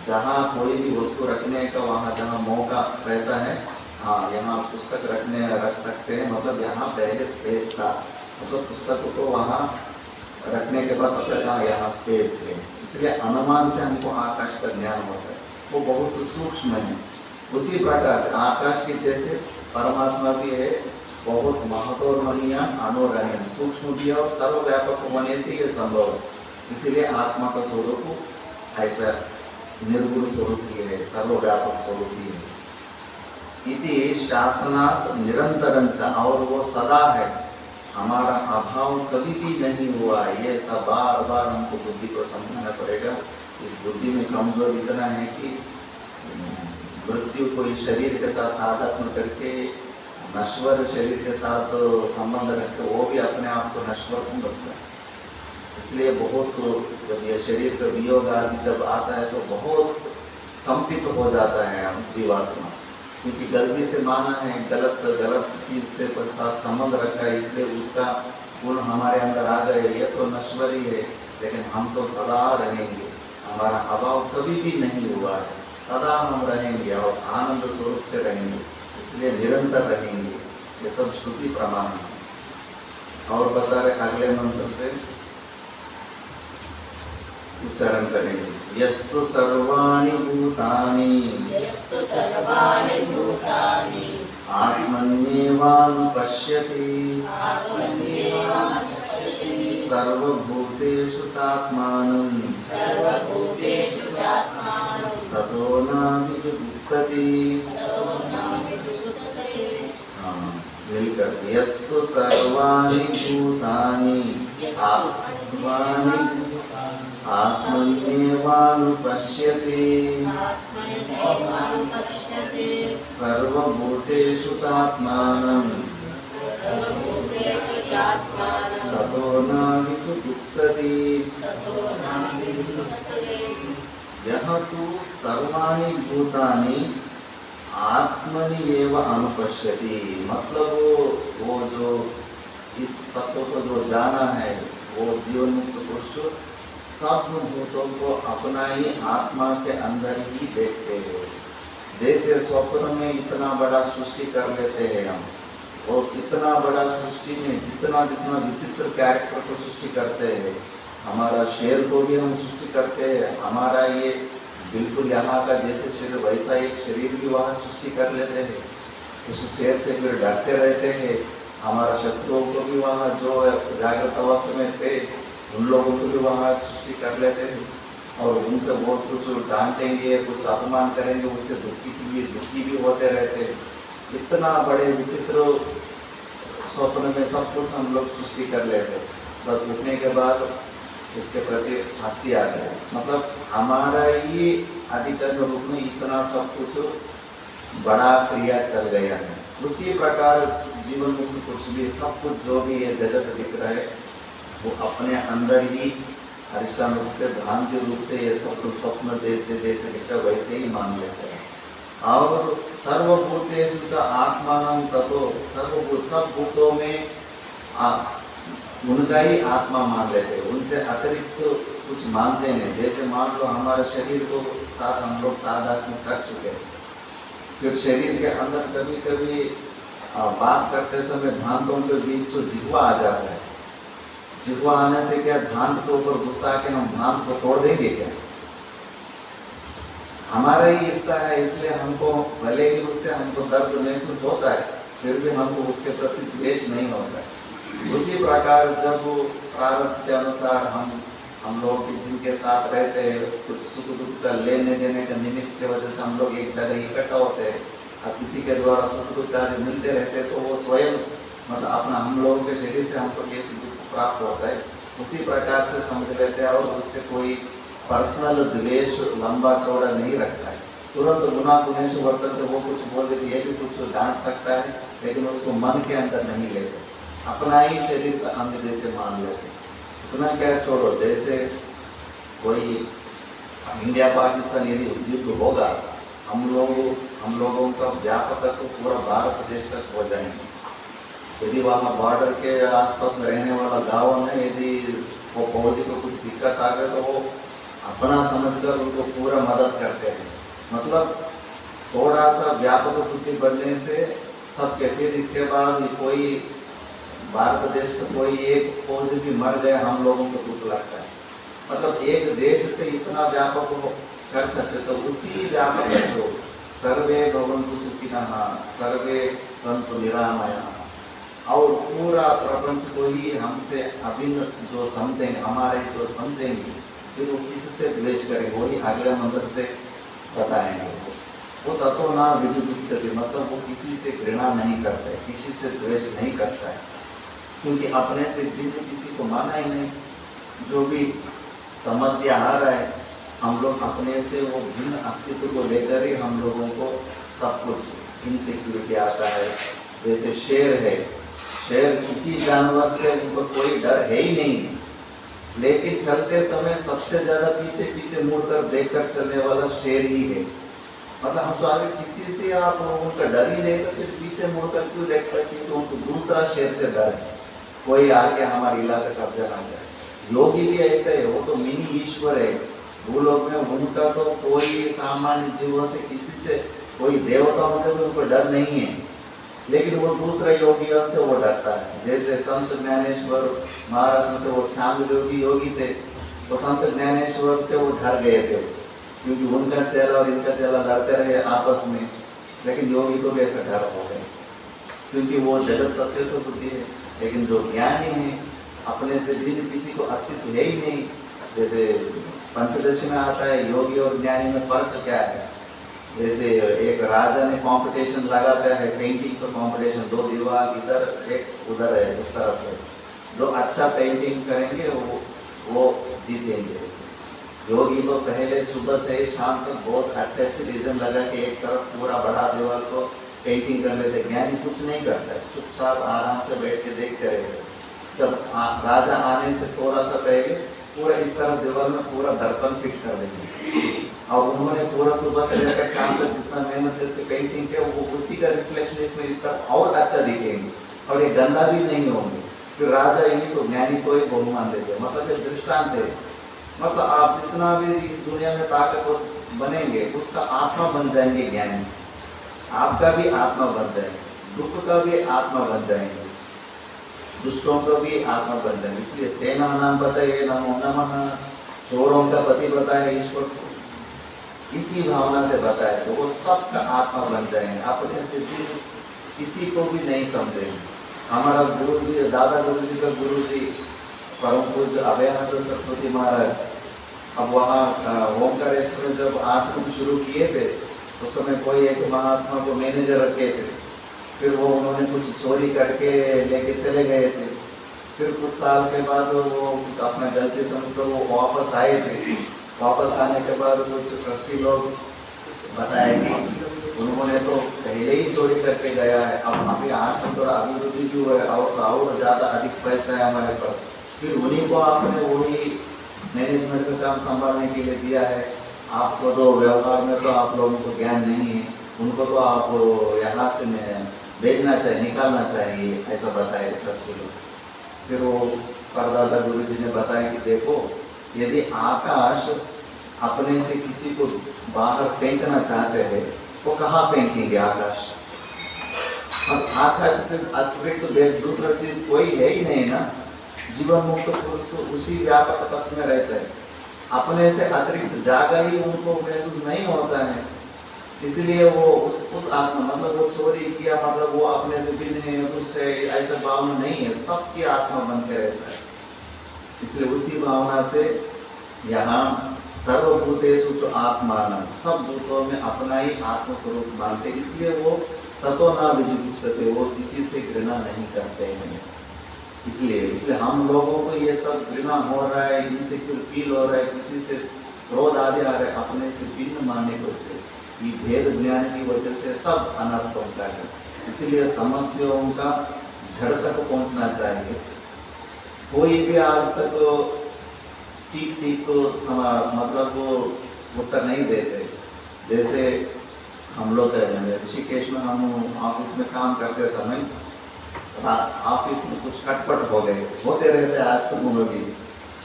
जहाँ कोई भी वस्तु रखने का वहाँ जहाँ मौका रहता है, हाँ यहाँ पुस्तक रख सकते हैं, मतलब यहाँ पहले स्पेस था, मतलब पुस्तक को वहाँ रखने के बाद पता यहाँ स्पेस है। इसलिए अनुमान से हमको आकाश का ज्ञान होता है, वो बहुत सूक्ष्म है। उसी प्रकार आकाश के जैसे परमात्मा भी है, बहुत महत्वमनीय अनोरणीय, सूक्ष्म भी और सर्वव्यापक होने से ये संभव है। इसीलिए आत्मा का स्वरूप ऐसा निर्गुण स्वरूप ही है, सर्वव्यापक स्वरूप ही है। इति शासनात् निरंतरंच, और वो सदा है, हमारा अभाव कभी भी नहीं हुआ। ये सब बार बार हमको बुद्धि को समझना पड़ेगा। इस बुद्धि में कमजोर इतना है कि मृत्यु को इस शरीर के साथ आध्यात्म करके नश्वर शरीर के साथ संबंध रखते, वो भी अपने आप को नश्वर समझता है। इसलिए बहुत जब ये शरीर का वियोग आदि जब आता है तो बहुत कंपित हो जाता है हम जीवात्मा, क्योंकि गलती से माना है, गलत चीज से साथ संबंध रखा है, इसलिए उसका गुण हमारे अंदर आ गए। ये तो नश्वरी है, लेकिन हम तो सदा रहेंगे, हमारा अभाव कभी भी नहीं हुआ है, सदा हम रहेंगे और आनंद स्वरूप से रहेंगे, इसलिए निरंतर रहेंगे। ये सब श्रुति प्रमाण है। और बता रहे अगले मंत्र से उच्चारण करेंगे। यस्तु सर्वाणि भूतानि आत्मन्येवानुपश्यति सर्वभूतेषु चात्मानं ततो न विजुगुप्सति। मिलकर यस्तु सर्वाणि भूतानि आत्मन्येवानुपश्यति सर्वभूतेषु चात्मानं ततो न विजुगुप्सति। यह तु सर्वाणि भूतानि आत्मनि एव अनुपश्यति, मतलब वो जो इस तत्व को जो जाना है, वो जीवन मुक्त पुरुष सब भूतों को अपना ही आत्मा के अंदर ही देखते हैं। जैसे स्वप्न में इतना बड़ा सृष्टि कर लेते हैं हम, और इतना बड़ा सृष्टि में जितना विचित्र कैरेक्टर को सृष्टि करते हैं, हमारा शेर को भी हम सृष्टि करते हैं, हमारा ये बिल्कुल यहाँ का जैसे शरीर वैसा एक शरीर भी वहाँ सृष्टि कर लेते हैं, उस शेर से फिर डरते रहते हैं। हमारा शत्रुओं को भी वहाँ जो जागृत अवस्था में थे उन लोगों को भी वहाँ सृष्टि कर लेते हैं, और उनसे बहुत कुछ डांटेंगे, कुछ अपमान करेंगे, उससे दुखी भी होते रहते हैं। इतना बड़े विचित्र स्वप्न में सब कुछ हम लोग सृष्टि कर लेते, बस उठने के बाद उसके प्रति हंसी आ जाए, मतलब हमारा ये अधिकरण रूप में इतना सब कुछ बड़ा क्रिया चल गया है। उसी प्रकार जीवन मुक्त पुरुष भी सब कुछ जो भी ये जगत दिख रहा है वो अपने अंदर ही अधिष्ठान रूप से भ्रांति रूप से ये सब कुछ स्वप्न जैसे जैसे दिख रहा है वैसे ही मान लेते हैं। और सर्वभूतेषु च आत्मानं ततो, सर्वभूत सब भूतों में उनका ही आत्मा मान लेते हैं, उनसे अतिरिक्त कुछ मानते हैं। जैसे मान लो हमारे शरीर को साथ हम लोग तादात्म्य कर चुके हैं, फिर शरीर के अंदर कभी कभी बात करते समय भ्रांतों के बीच तो जिह्वा आ जाता है। जिह्वा आने से क्या भ्रांत के ऊपर गुस्सा के हम भ्रांत को तोड़ देंगे क्या? हमारा ही हिस्सा है, इसलिए हमको भले ही उससे हमको दर्द महसूस होता है, फिर भी हमको उसके प्रति द्वेष नहीं होता है। उसी प्रकार जब प्रारब्ध के अनुसार हम लोग जिनके साथ रहते हैं, कुछ सुख दुख का लेने देने का निमित्त की वजह से हम लोग एक जगह इकट्ठा होते हैं, अब किसी के द्वारा सुख दुख आदि मिलते रहते हैं, तो वो स्वयं मतलब अपना हम लोगों के शरीर से हमको कैसे दुख प्राप्त होता है उसी प्रकार से समझ लेते हैं, और उससे कोई पर्सनल द्वेष लंबा चौड़ा नहीं रखता है। तुरंत गुना गुनेश वर्तन से वो कुछ बोल देते, ये भी कुछ डांट सकता है, लेकिन उसको मन के अंदर नहीं लेते, अपना ही शरीर का अंग जैसे मान लेते। इतना क्या छोड़ो, जैसे कोई इंडिया पाकिस्तान यदि युद्ध होगा, हम लोगों का व्यापक पूरा भारत देश तक हो जाएंगे। यदि वहाँ बॉर्डर के आसपास में रहने वाला गाँव में यदि वो फौजी को कुछ दिक्कत आ गई तो वो अपना समझकर उनको पूरा मदद करते हैं। मतलब थोड़ा सा व्यापक बुद्धि बढ़ने से सबके, फिर इसके बाद कोई भारत देश का कोई एक फौजी भी मर जाए हम लोगों को दुख लगता है। मतलब एक देश से इतना व्यापक कर सकते, तो उसी व्यापक जो सर्वे भवन्तु सुखिनः सर्वे सन्तु निरामयाः, और पूरा प्रपंच को ही हमसे अभिन्न जो समझेंगे, हमारे जो समझेंगे, फिर वो किससे द्वेष करेंगे, वही अगले मंत्र से बताएंगे। वो तत्व ना विजुगुप्सति, मतलब वो किसी से घृणा नहीं करते, किसी से द्वेष नहीं करता है, क्योंकि अपने से भिन्न किसी को माना ही नहीं। जो भी समस्या आ रहा है, हम लोग अपने से वो भिन्न अस्तित्व को लेकर ही हम लोगों को सब कुछ इनसिक्योरिटी आता है। जैसे शेर है, शेर किसी जानवर से उनको कोई डर है ही नहीं, लेकिन चलते समय सबसे ज्यादा पीछे पीछे मुड़कर देखकर चलने वाला शेर ही है। मतलब हम तो आगे किसी से आप उनका डर ही नहीं, तो फिर पीछे मुड़कर क्यों देखते हैं? क्योंकि उनको दूसरा शेर से डर है, कोई आके हमारे इलाका कब्जा ना जाए। योगी भी ऐसा है, वो तो मिनी ईश्वर है भूलोक में। उनका तो कोई सामान्य जीवों से, किसी से, कोई देवताओं से भी उनको डर नहीं है, लेकिन वो दूसरे योगियों से वो डरता है। जैसे संत ज्ञानेश्वर महाराज में तो वो चांद योगी थे, तो संत ज्ञानेश्वर से वो डर गए थे, क्योंकि उनका चेला और इनका चेला लड़ते रहे आपस में। लेकिन योगी को भी ऐसा डर हो गया, क्योंकि वो जगत सत्य तो बुद्धि है, लेकिन जो ज्ञानी है अपने से भिन्न किसी को अस्तित्व है ही नहीं। जैसे पंचदशी में आता है योगी और ज्ञानी में फर्क क्या है। जैसे एक राजा ने कंपटीशन लगाता है, पेंटिंग का कंपटीशन, दो दीवार इधर एक उधर है, उस तरफ है, जो अच्छा पेंटिंग करेंगे वो जीतेंगे। योगी तो पहले सुबह से शाम तक बहुत अच्छे अच्छे डिजाइन लगा के एक तरफ पूरा बड़ा दीवार को पेंटिंग कर लेते। ज्ञानी कुछ नहीं करता है, चुपचाप आराम से बैठ के देखते रहेगा। जब राजा आने से थोड़ा सा पहले पूरा इस तरफ दीवार में पूरा दर्पण फिट कर देंगे, और उन्होंने पूरा सुबह से लेकर शाम तक जितना मेहनत करके पेंटिंग किया वो उसी का रिफ्लेक्शन इसमें इस तरफ और अच्छा दिखेंगे, और ये गंदा भी नहीं होंगे। फिर राजा इन्हीं को, ज्ञानी को एक बहुमान देते। मतलब ये दृष्टांत है। मतलब आप जितना भी इस दुनिया में ताकतवर बनेंगे, उसका आत्मा बन जाएंगे ज्ञानी। आपका भी आत्मा बन जाएंगे, दुख का भी आत्मा बन जाएंगे, दुष्टों का भी आत्मा बन जाएंगे। इसलिए सेना नाम बताइए नमो नमः, चोरों का पति बताए ईश्वर को, इसी भावना से बताए तो वो सबका आत्मा बन जाएंगे। अपने से भी किसी को भी नहीं समझेंगे। हमारा गुरु जी, दादा गुरु जी का गुरु जी परम पूज्य अभयानंद सरस्वती महाराज, अब वहाँ ओंकारेश्वर में जब आश्रम शुरू किए थे, उस समय कोई एक महात्मा को मैनेजर रखे थे। फिर वो उन्होंने कुछ चोरी करके लेके चले गए थे। फिर कुछ साल के बाद वो अपना गलती समझकर वो वापस आए थे। वापस आने के बाद कुछ ट्रस्टी लोग बताए कि उन्होंने तो पहले ही चोरी करके गया है, अब अभी आश्रम थोड़ा अभिवृद्धि भी हुआ है और ज़्यादा अधिक पैसा है हमारे पास, फिर उन्हीं को आपने वही मैनेजमेंट का काम संभालने के लिए दिया है। आपको तो व्यवहार में तो आप लोगों को ज्ञान नहीं है, उनको तो आप यहाँ से भेजना चाहिए, निकालना चाहिए, ऐसा बताए ट्रस्टी लोग। फिर वो परदादा गुरु जी ने बताया कि देखो, यदि आकाश अपने से किसी को बाहर फेंकना चाहते हैं तो कहाँ फेंकेंगे आकाश? और आकाश से अतिरिक्त दूसरा चीज कोई है ही नहीं ना। जीवन मुक्त पुरुष उसी व्यापक तत्व में रहता है, अपने से अतिरिक्त जागा ही उनको महसूस नहीं होता है। इसलिए वो उस आत्मा, मतलब वो चोरी किया मतलब वो अपने से भिन्न है, दुष्ट है, ऐसा भावना नहीं है, सबकी आत्मा बन के रहता है। इसलिए उसी भावना से यहाँ सर्वभूतेषु तो आत्मान, सब भूतों में अपना ही आत्मस्वरूप मानते, इसलिए वो ततो न विजुगुप्सते, वो किसी से घृणा नहीं करते हैं। इसलिए हम लोगों को ये सब घृणा हो रहा है, इनसिक्योर फील हो रहा है, किसी से क्रोध आदि आ रहा है, अपने से भिन्न मानने को से, ये भेद ज्ञान की वजह से सब अनर्थ होता है। इसलिए समस्याओं का जड़ तक पहुंचना चाहिए। कोई भी आज तक ठीक तो मतलब वो उत्तर नहीं देते। जैसे हम लोग ऋषिकेश में हम ऑफिस में काम करते समय ऑफिस में कुछ खटपट हो गए, होते रहते आज तक उम्र भी।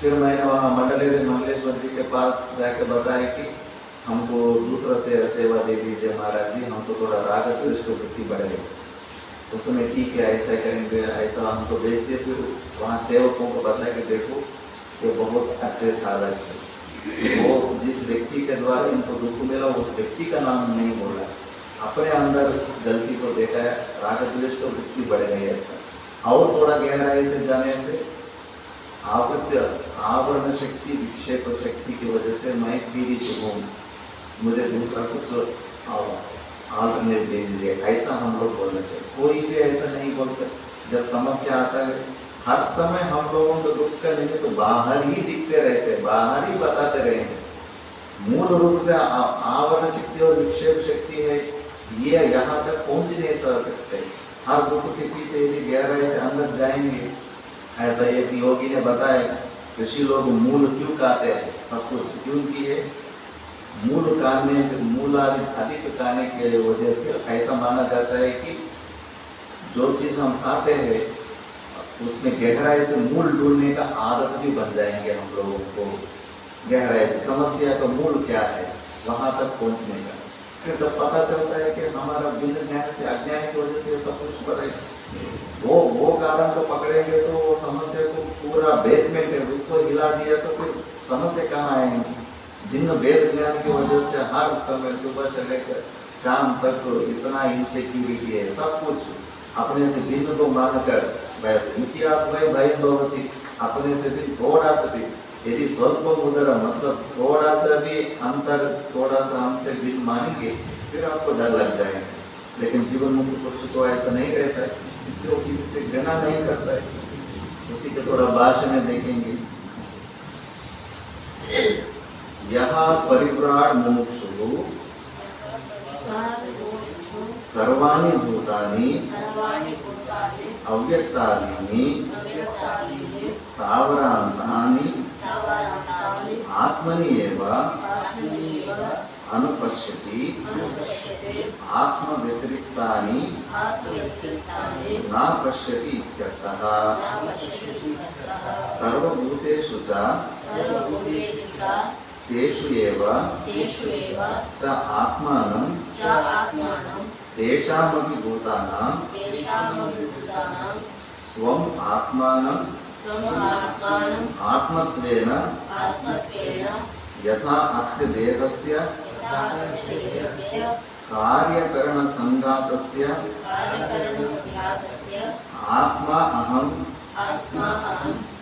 फिर मैंने वहाँ मंडलेश्वर जी के पास जाके बताया कि हमको दूसरा से सेवा दे दीजिए महाराज जी, हमको थोड़ा राग वृत्ति बढ़े। उस समय ठीक है, ऐसा करेंगे, ऐसा हमको भेज दिए। फिर वहाँ सेवकों को बताया कि देखो ये बहुत अच्छे साधक है, वो जिस व्यक्ति के द्वारा इनको दुख मिला उस व्यक्ति का नाम नहीं बोला, अपने अंदर गलती को देखा है, राग द्वेष तो वृत्ति बढ़ गई है। ऐसा और थोड़ा गहराई से जाने से आवरण शक्ति, विक्षेप शक्ति की वजह से मैं पीड़ित हूँ, मुझे दूसरा कुछ ऑल्टरनेट दे दीजिए, ऐसा हम लोग बोलना चाहिए। कोई भी ऐसा नहीं बोलते। जब समस्या आता है हर समय हम लोगों को दुख का नहीं तो बाहर ही दिखते रहते, बाहर ही बताते रहेंगे। मूल रूप से आवरण शक्ति और विक्षेप शक्ति है, ये यहाँ तक पहुँच नहीं सकते। हर दुख के पीछे यदि गहराई से अंदर जाएंगे, ऐसा एक योगी ने बताया ऋषि लोग मूल क्यों कहते हैं? सब कुछ क्योंकि ये मूल काटने से, मूल अधिक खाने के वजह से ऐसा माना जाता है कि जो चीज़ हम खाते हैं उसमें गहराई से मूल ढूंढने का आदत भी बन जाएंगे हम लोगों को। गहराई से समस्या का मूल क्या है वहाँ तक पहुँचने का। फिर जब पता चलता है कि हमारा बिना ज्ञान से, अज्ञान की वजह से सब कुछ पता है, वो कारण को पकड़ेंगे तो वो समस्या को पूरा बेसमेंट है उसको हिला दिया तो फिर समस्या कहाँ आएंगी? दिन वेद ज्ञान की वजह से हर समय सुबह से लेकर शाम तक इतना इनसिक्योरिटी है, सब कुछ अपने से भिन्न को मानकर भयं भवति, अपने से भी थोड़ा सा भी यदि स्वल्प उदर मतलब थोड़ा सा भी अंतर, थोड़ा सा हमसे भिन्न मानेंगे फिर आपको डर लग जाएगा। लेकिन जीवन मुक्त पुरुष तो ऐसा नहीं रहता है, इसलिए वो किसी से घृणा नहीं करता है। उसी के थोड़ा भाषण में देखेंगे, यह परिव्राट मुमुक्षुः सर्वाणि भूतानि अव्यक्तानि स्थावरान्तानि आत्मनि एव अनुपश्यति आत्मव्यतिरिक्तानि न पश्यति इत्यर्थः। सर्वभूतेषु च तेषु एव च आत्मानं तेषामपि भूतानां स्वम् आत्मानं आत्मत्वेन यथा अस्य देहस्य कार्यकरणसंघातस्य आत्मा अहं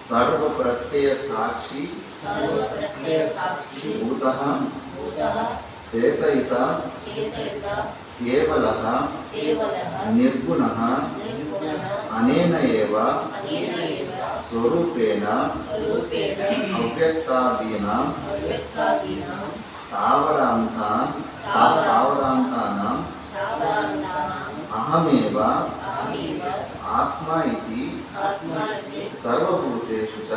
सर्वप्रत्यय साक्षी भूतः चेतयिता केवलः निर्गुणः अनेन एव स्वरूपेण अव्यक्तादीनां स्थावरान्तानां अहमेव आत्मा इति सर्वभूतेषु च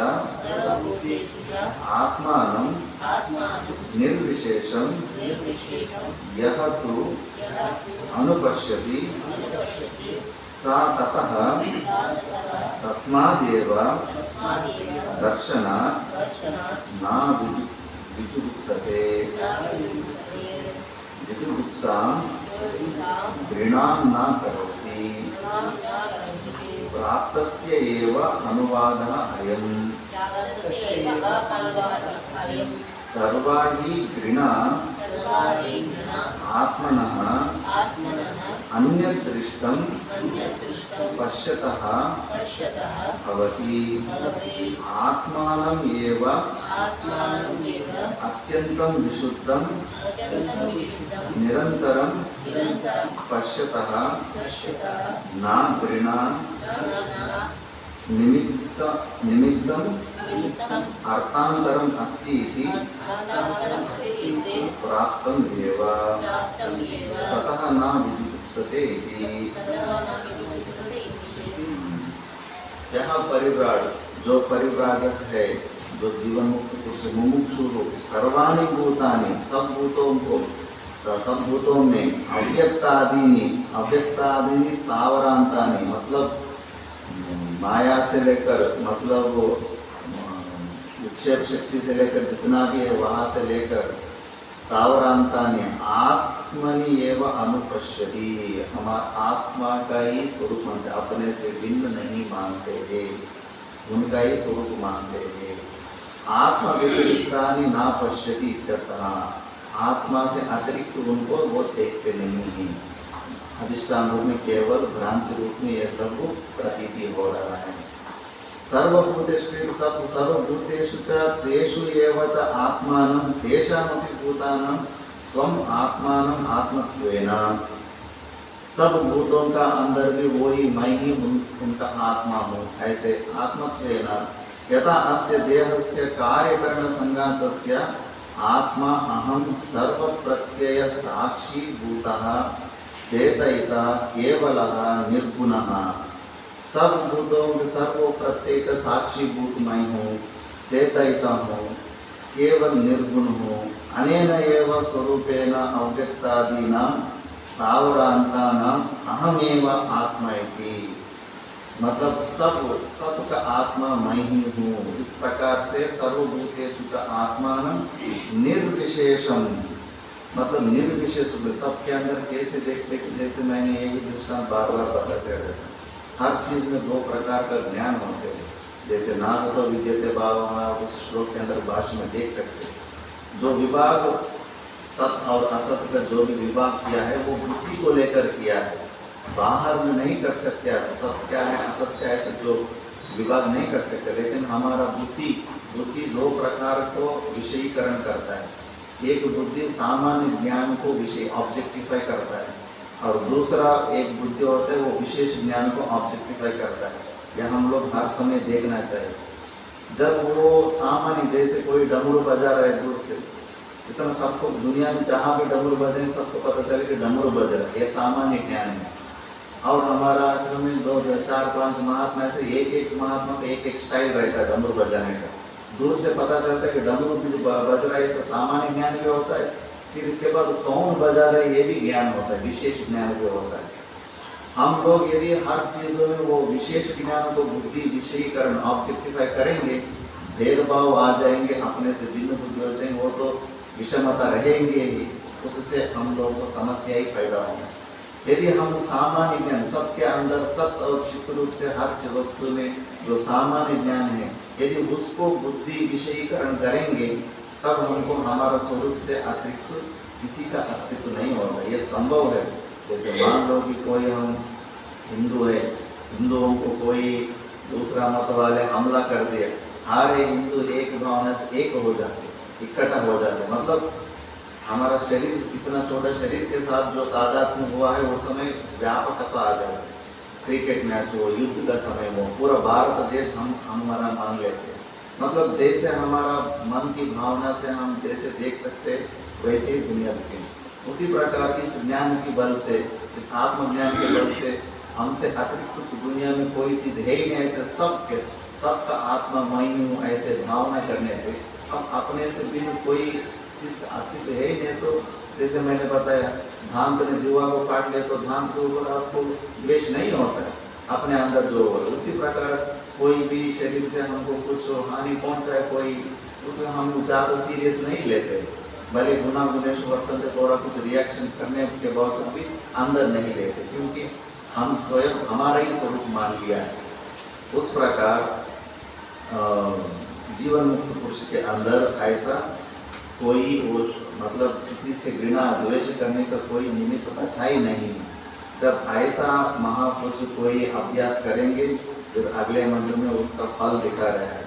आत्मानं निर्विशेषं यः तु अनुपश्यति सा ततः तस्मादेव दर्शनात् न विजुगुप्सते। विजुगुप्सां घृणां न करोति। प्राप्तस्य एव अनुवादः अयम्। सर्वा हि घृणा आत्मनः अन्यदृष्टं पश्यतः भवति। आत्मानम् एव अत्यन्तं विशुद्धं निरन्तरं पश्यतः न घृणा निमित्तं अर्थान्तरम् अस्ति इति प्राप्तम् एव ततः न विजुगुप्सते इति। यह परिव्राट जो परिव्राजक है, जो जीवन मुक्त पुरुष मुमुक्षु सर्वाणि भूतानि सब भूतों में अव्यक्तादीनि स्थावरांतानि मतलब माया से लेकर मतलब विक्षेप शक्ति से लेकर जितना भी है वहाँ से लेकर स्थावरांतानि आत्मनि एव अनुपश्यति। हमारा आत्मा का ही स्वरूप मानते, अपने से भिन्न नहीं मानते हैं, उनका ही स्वरूप मानते हैं। आत्मा व्यतिरिक्तानि न पश्यति इत्यर्थः। आत्मा से अतिरिक्त उनको वो देखते नहीं हैं। अधिष्ठान रूप में केवल भ्रांति रूप में यह सब प्रतीति हो रहा है। सर्वभूतेषु च तेषु एव च आत्मानं तेषामपि भूतानां स्वम् आत्मानं आत्मत्वेन। सब भूतों का अंदर भी वही मैं ही उनका आत्मा हूँ, ऐसे आत्मत्वेन यथा अस्य देहस्य कार्यकरण संघातस्य आत्मा अहं सर्वप्रत्यय साक्षी भूतः चेतयिता केवलः निर्गुणः। सब भूतों में सर्व प्रत्येक साक्षी भूत मैं हूँ, चेतयिता हूँ, केवल निर्गुण हूँ, अनेन एव स्वरूपेण अव्यक्तादीनां स्थावरान्तानां अहमेव आत्मा इति। मतलब सब का आत्मा मैं ही हूँ। इस प्रकार से सर्वभूतेषु का आत्मान निर्विशेषम, मतलब निर्विशेष सबके अंदर कैसे देखते कि जैसे मैंने यही दृष्टांत बार बार बताते रहता, हर चीज में दो प्रकार का ज्ञान होते हैं। जैसे नासतो विद्यते भावः, उस श्लोक के अंदर भाष्य में देख सकते हैं। जो विभाग सत और असत का जो भी विभाग किया है वो बुद्धि को लेकर किया है, बाहर में नहीं कर सकते। सत क्या है असत क्या है जो विभाग नहीं कर सकते, लेकिन हमारा बुद्धि दो प्रकार को विषयीकरण करता है। एक बुद्धि सामान्य ज्ञान को विषय ऑब्जेक्टिफाई करता है, और दूसरा एक बुद्धि होता है वो विशेष ज्ञान को ऑब्जेक्टिफाई करता है। यह हम लोग हर समय देखना चाहिए। जब वो सामान्य, जैसे कोई डमरू बजा रहा है दूर से, इतना सबको दुनिया में जहाँ भी डमरू बजे सबको पता चले कि डमरू बज रहा है, ये सामान्य ज्ञान है। और हमारा आश्रम में 2 4 5 महात्मा से एक महात्मा का एक स्टाइल रहता है डमरू बजाने का। दूर से पता चलता है कि डमरू बज रहा है, इसका सामान्य ज्ञान भी होता है। फिर इसके बाद कौन बजा रहा है ये भी ज्ञान होता है, विशेष ज्ञान भी होता है। हम लोग यदि हर चीजों में वो विशेष ज्ञान को बुद्धि विषयीकरण ऑब्जेक्टिफाई करेंगे, भेदभाव आ जाएंगे, अपने से भिन्न बुद्धि हो जाएंगे, वो तो विषमता रहेंगे ही, उससे हम लोगों को समस्या ही पैदा होगी। यदि हम सामान्य ज्ञान सबके अंदर सत्य और चित्त रूप से हर वस्तु में जो सामान्य ज्ञान है, यदि उसको बुद्धि विषयीकरण करेंगे, तब हमको हमारा स्वरूप से अतिरिक्त किसी का अस्तित्व नहीं होगा। ये संभव है। जैसे मान लो कि कोई हम हिंदू है, हिंदुओं को कोई दूसरा मत वाले हमला कर दिया, सारे हिंदू एक भावना से एक हो जाते, इकट्ठा हो जाते। मतलब हमारा शरीर, इतना छोटा शरीर के साथ जो तादाद में हुआ है, वो समय व्यापकता आ जाए। क्रिकेट मैच हो, युद्ध का समय हो, पूरा भारत देश हम हमारा मान लेते हैं। मतलब जैसे हमारा मन की भावना से हम जैसे देख सकते वैसे ही दुनिया दिखेगी। उसी प्रकार इस ज्ञान के बल से, इस आत्मज्ञान के बल से हमसे अतिरिक्त दुनिया में कोई चीज़ है ही नहीं। ऐसे सबका आत्मा मैं हूँ ऐसे भावना करने से हम अपने से बिना कोई चीज़ का अस्तित्व है ही नहीं। तो जैसे मैंने बताया, धांत ने जीवा को काट लिया तो धांत के ऊपर आपको द्वेष नहीं होता है अपने अंदर जो हो। उसी प्रकार कोई भी शरीर से हमको कुछ हानि पहुंचाए कोई, उसमें हम ज़्यादा सीरियस नहीं लेते। भले गुना गुनेश वर्तन से थोड़ा कुछ रिएक्शन करने के बावजूद भी अंदर नहीं लेते, क्योंकि हम स्वयं हमारा ही स्वरूप मान लिया है। उस प्रकार जीवन मुक्त पुरुष के अंदर ऐसा कोई मतलब किसी से घृणा द्वेष करने का कोई निमित्त अच्छा ही नहीं है। जब ऐसा महापुरुष कोई अभ्यास करेंगे, फिर अगले मंत्र में उसका फल दिखा रहा है।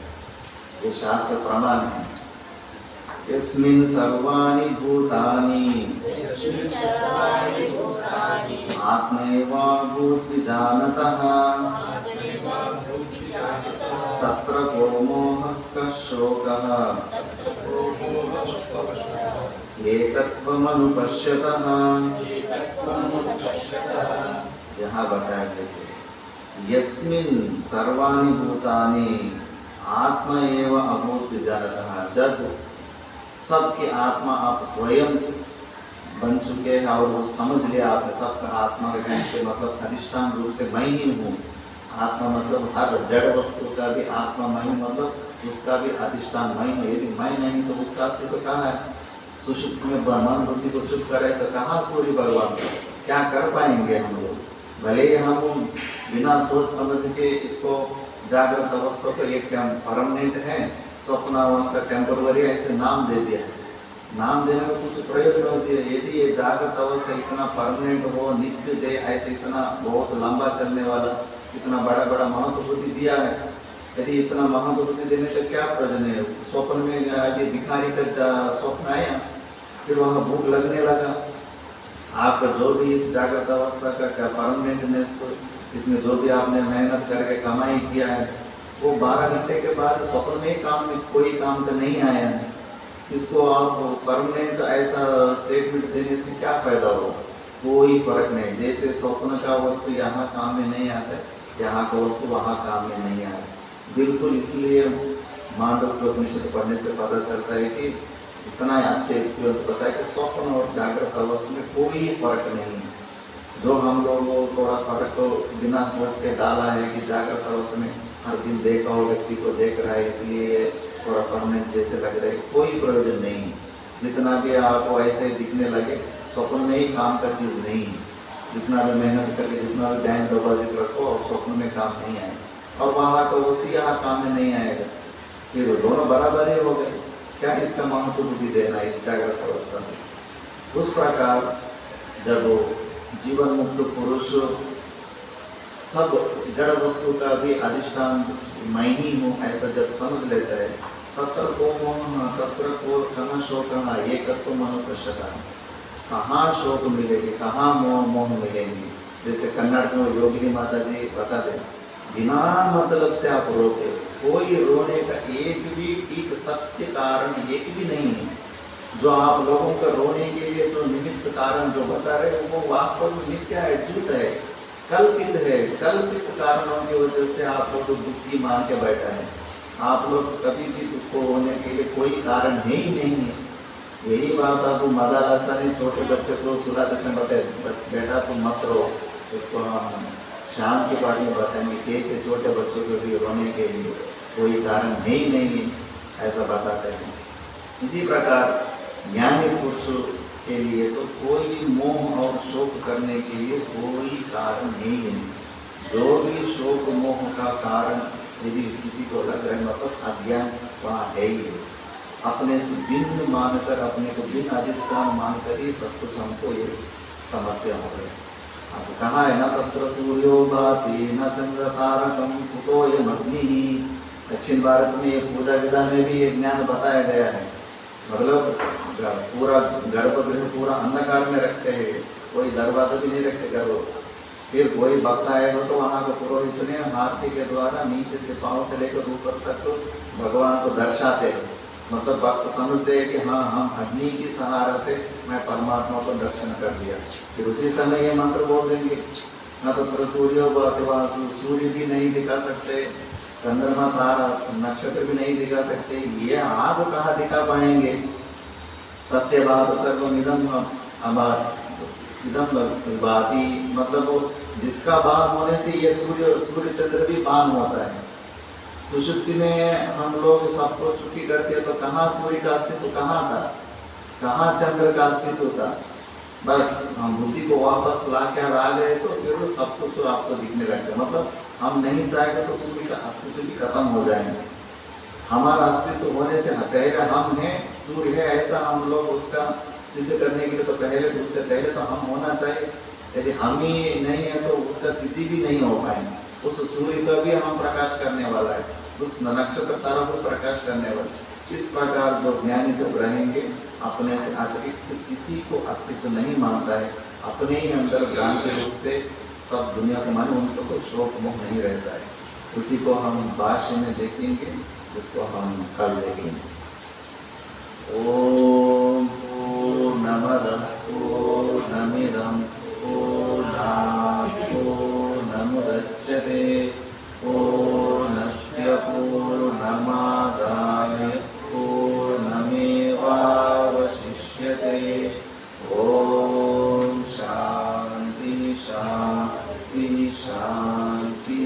ये शास्त्र प्रमाण है। यस्मिन् सर्वाणि भूतानि आत्मैवा भूत्वा जानतः तत्र को मोहः कः शोकः एकत्वमनुपश्यतः। यहाँ बताया गया यस्मिन् सर्वाणि भूतानि आत्मा एव अभूत् जानतः। जब सबकी आत्मा आप स्वयं बन चुके हैं और वो समझ लिया आपने, सबका आत्मा से मतलब अधिष्ठान रूप से मैं ही हूँ। आत्मा मतलब हर जड़ वस्तु का भी आत्मा मैं हूँ, मतलब उसका भी अधिष्ठान मैं हूँ। यदि मैं नहीं तो उसका अस्तित्व कहाँ है? सुषुप्त में मन बुद्धि को चुप करे तो कहाँ सूर्य भगवान क्या कर पाएंगे हम लोग? भले ही हम बिना सोच समझ के इसको जागृत अवस्था को एक परमानेंट है, स्वप्न अवस्था टेम्पररी ऐसे नाम दे दिया है। नाम देने में कुछ प्रयोजन होती है। यदि ये जागृत अवस्था इतना परमानेंट हो, नित्य दे, ऐसे इतना बहुत लंबा चलने वाला, इतना बड़ा बड़ा महत्व बुद्धि दिया है, यदि इतना महत्व बुद्धि देने का क्या प्रयोजन है? स्वप्न में यदि भिखारी का स्वप्न आया, फिर वहाँ भूख लगने लगा, आपका जो भी इस जागृत अवस्था का परमानेंटनेस, इसमें जो भी आपने मेहनत करके कमाई किया है, वो 12 घंटे के बाद स्वप्न में काम में कोई काम तो नहीं आया है। इसको आप परमानेंट ऐसा स्टेटमेंट देने से क्या फायदा होगा? कोई फर्क नहीं। जैसे स्वप्न का वस्तु यहाँ काम में नहीं आता है, यहाँ का वस्तु वहाँ काम में नहीं आता। बिल्कुल इसलिए मांडव्य उपनिषद पढ़ने से पता चलता है कि इतना अच्छे व्यक्तियों से बताया कि स्वप्न और जागृत अवस्था में कोई फर्क नहीं है। जो हम लोगों को थोड़ा फर्क तो बिना सोच के डाला है कि जागृत अवस्था में हर दिन देखा हो, व्यक्ति को देख रहा है इसलिए थोड़ा परमानेंट जैसे लग रहा है, कोई प्रयोजन नहीं है। जितना भी आपको ऐसे दिखने लगे स्वप्न में ही काम का चीज़ नहीं है। जितना भी मेहनत करके जितना भी बैंक डिपॉजिट रखो और स्वप्न में काम नहीं आए और वहाँ तो उसकी यहाँ काम में नहीं आएगा, फिर दोनों बराबर ही हो गए। क्या इसका महत्व बुद्धि देना इस जागृत अवस्था में। उस प्रकार जब जीवन मुक्त पुरुष सब जड़ वस्तु का भी अधिष्ठान मैं ही हूँ ऐसा जब समझ लेता है, तत्र को मोह तत्र को कहाँ शोक कहाँ एक तत्व मनुष्य कहाँ शोक मिलेगी, कहाँ मोह मिलेंगी। जैसे कन्नड़ में योगिनी माता जी बता दें, बिना मतलब से आप रोते, कोई रोने का एक भी ठीक सत्य कारण एक भी नहीं है। जो आप लोगों का रोने के लिए जो निमित्त कारण जो बता रहे वो वास्तव में मिथ्या है, झूठ है, कल्पित है। कल्पित कारणों की वजह से आप लोग दुखी मान के बैठा है। आप लोग कभी भी उसको होने के लिए कोई कारण है ही नहीं है। यही बात आपको मदारासा ने छोटे बच्चे को सुलाते समय बताए, बेटा तुम मत रो। इसको हम शाम की पार्टी में बताएंगे कैसे छोटे बच्चों को भी रोने के लिए कोई कारण है ही नहीं है, ऐसा बताते हैं। इसी प्रकार ज्ञानी पुरुषों के लिए तो कोई मोह और शोक करने के लिए कोई कारण नहीं है। जो भी शोक मोह का कारण यदि किसी को लग रहा है मतलब अज्ञान वहाँ है ही है। अपने से भिन्न मानकर, अपने को भिन्न अधिष्ठान मानकर ही सब कुछ हमको ये समस्या हो गई। अब कहा है ना तत्र सूर्यो भाति न चंद्र तारकम कुतो यम अग्नि। दक्षिण भारत में ये पूजा विधान में भी ये ज्ञान बताया गया है। मतलब पूरा गर्भगृह पूरा अंधकार में रखते हैं, कोई दरवाजा भी नहीं रखते गर्भ। फिर कोई भक्त आएगा तो वहाँ के पुरोहित ने हाथी के द्वारा नीचे से पाँव से लेकर ऊपर तक तो भगवान को दर्शाते हैं। मतलब भक्त समझते हैं कि हाँ हम अग्नि की सहारा से मैं परमात्मा को दर्शन कर दिया। फिर उसी समय ये मंत्र बोल देंगे, न तो सूर्यो वासु, सूर्य भी नहीं दिखा सकते, चंद्रमा तारा नक्षत्र भी नहीं दिखा सकते, ये आग कहाँ दिखा पाएंगे। तस्य बाद सर्वमिदं इदं भाति, मतलब जिसका बाण होने से ये सूर्य चंद्र भी बाण होता है। सुषुप्ति में हम लोग सबको छुट्टी करते हैं तो कहाँ सूर्य का अस्तित्व कहाँ था, कहाँ चंद्र का अस्तित्व था। बस हम बुद्धि को वापस ला के आ गए तो फिर सब कुछ आपको दिखने लगता। मतलब हम नहीं चाहेंगे तो सूर्य का अस्तित्व भी खत्म हो जाएंगे। हमारा अस्तित्व होने से पहले हम हैं, सूर्य है, ऐसा हम लोग उसका सिद्ध करने के लिए तो पहले उससे पहले तो हम होना चाहिए। यदि हम ही नहीं है तो उसका सिद्धि भी नहीं हो पाएंगे। उस सूर्य का भी हम प्रकाश करने वाला है, उस नक्षत्र तारा को प्रकाश करने वाला। इस प्रकार जो ज्ञानी जब रहेंगे अपने से अतिरिक्त किसी को अस्तित्व नहीं मानता है, अपने ही अंदर भ्रांति रूप से सब दुनिया को माने, उनको तो शोक मोह नहीं रहता है। उसी को हम भाष्य में देखेंगे, जिसको हम कल देखेंगे। ओम पूर्णमदः पूर्णमिदं पूर्णात् पूर्णमुदच्यते पूर्णस्य पूर्णमादाय पूर्णमेवावशिष्यते। ओम शांति शांति शांति।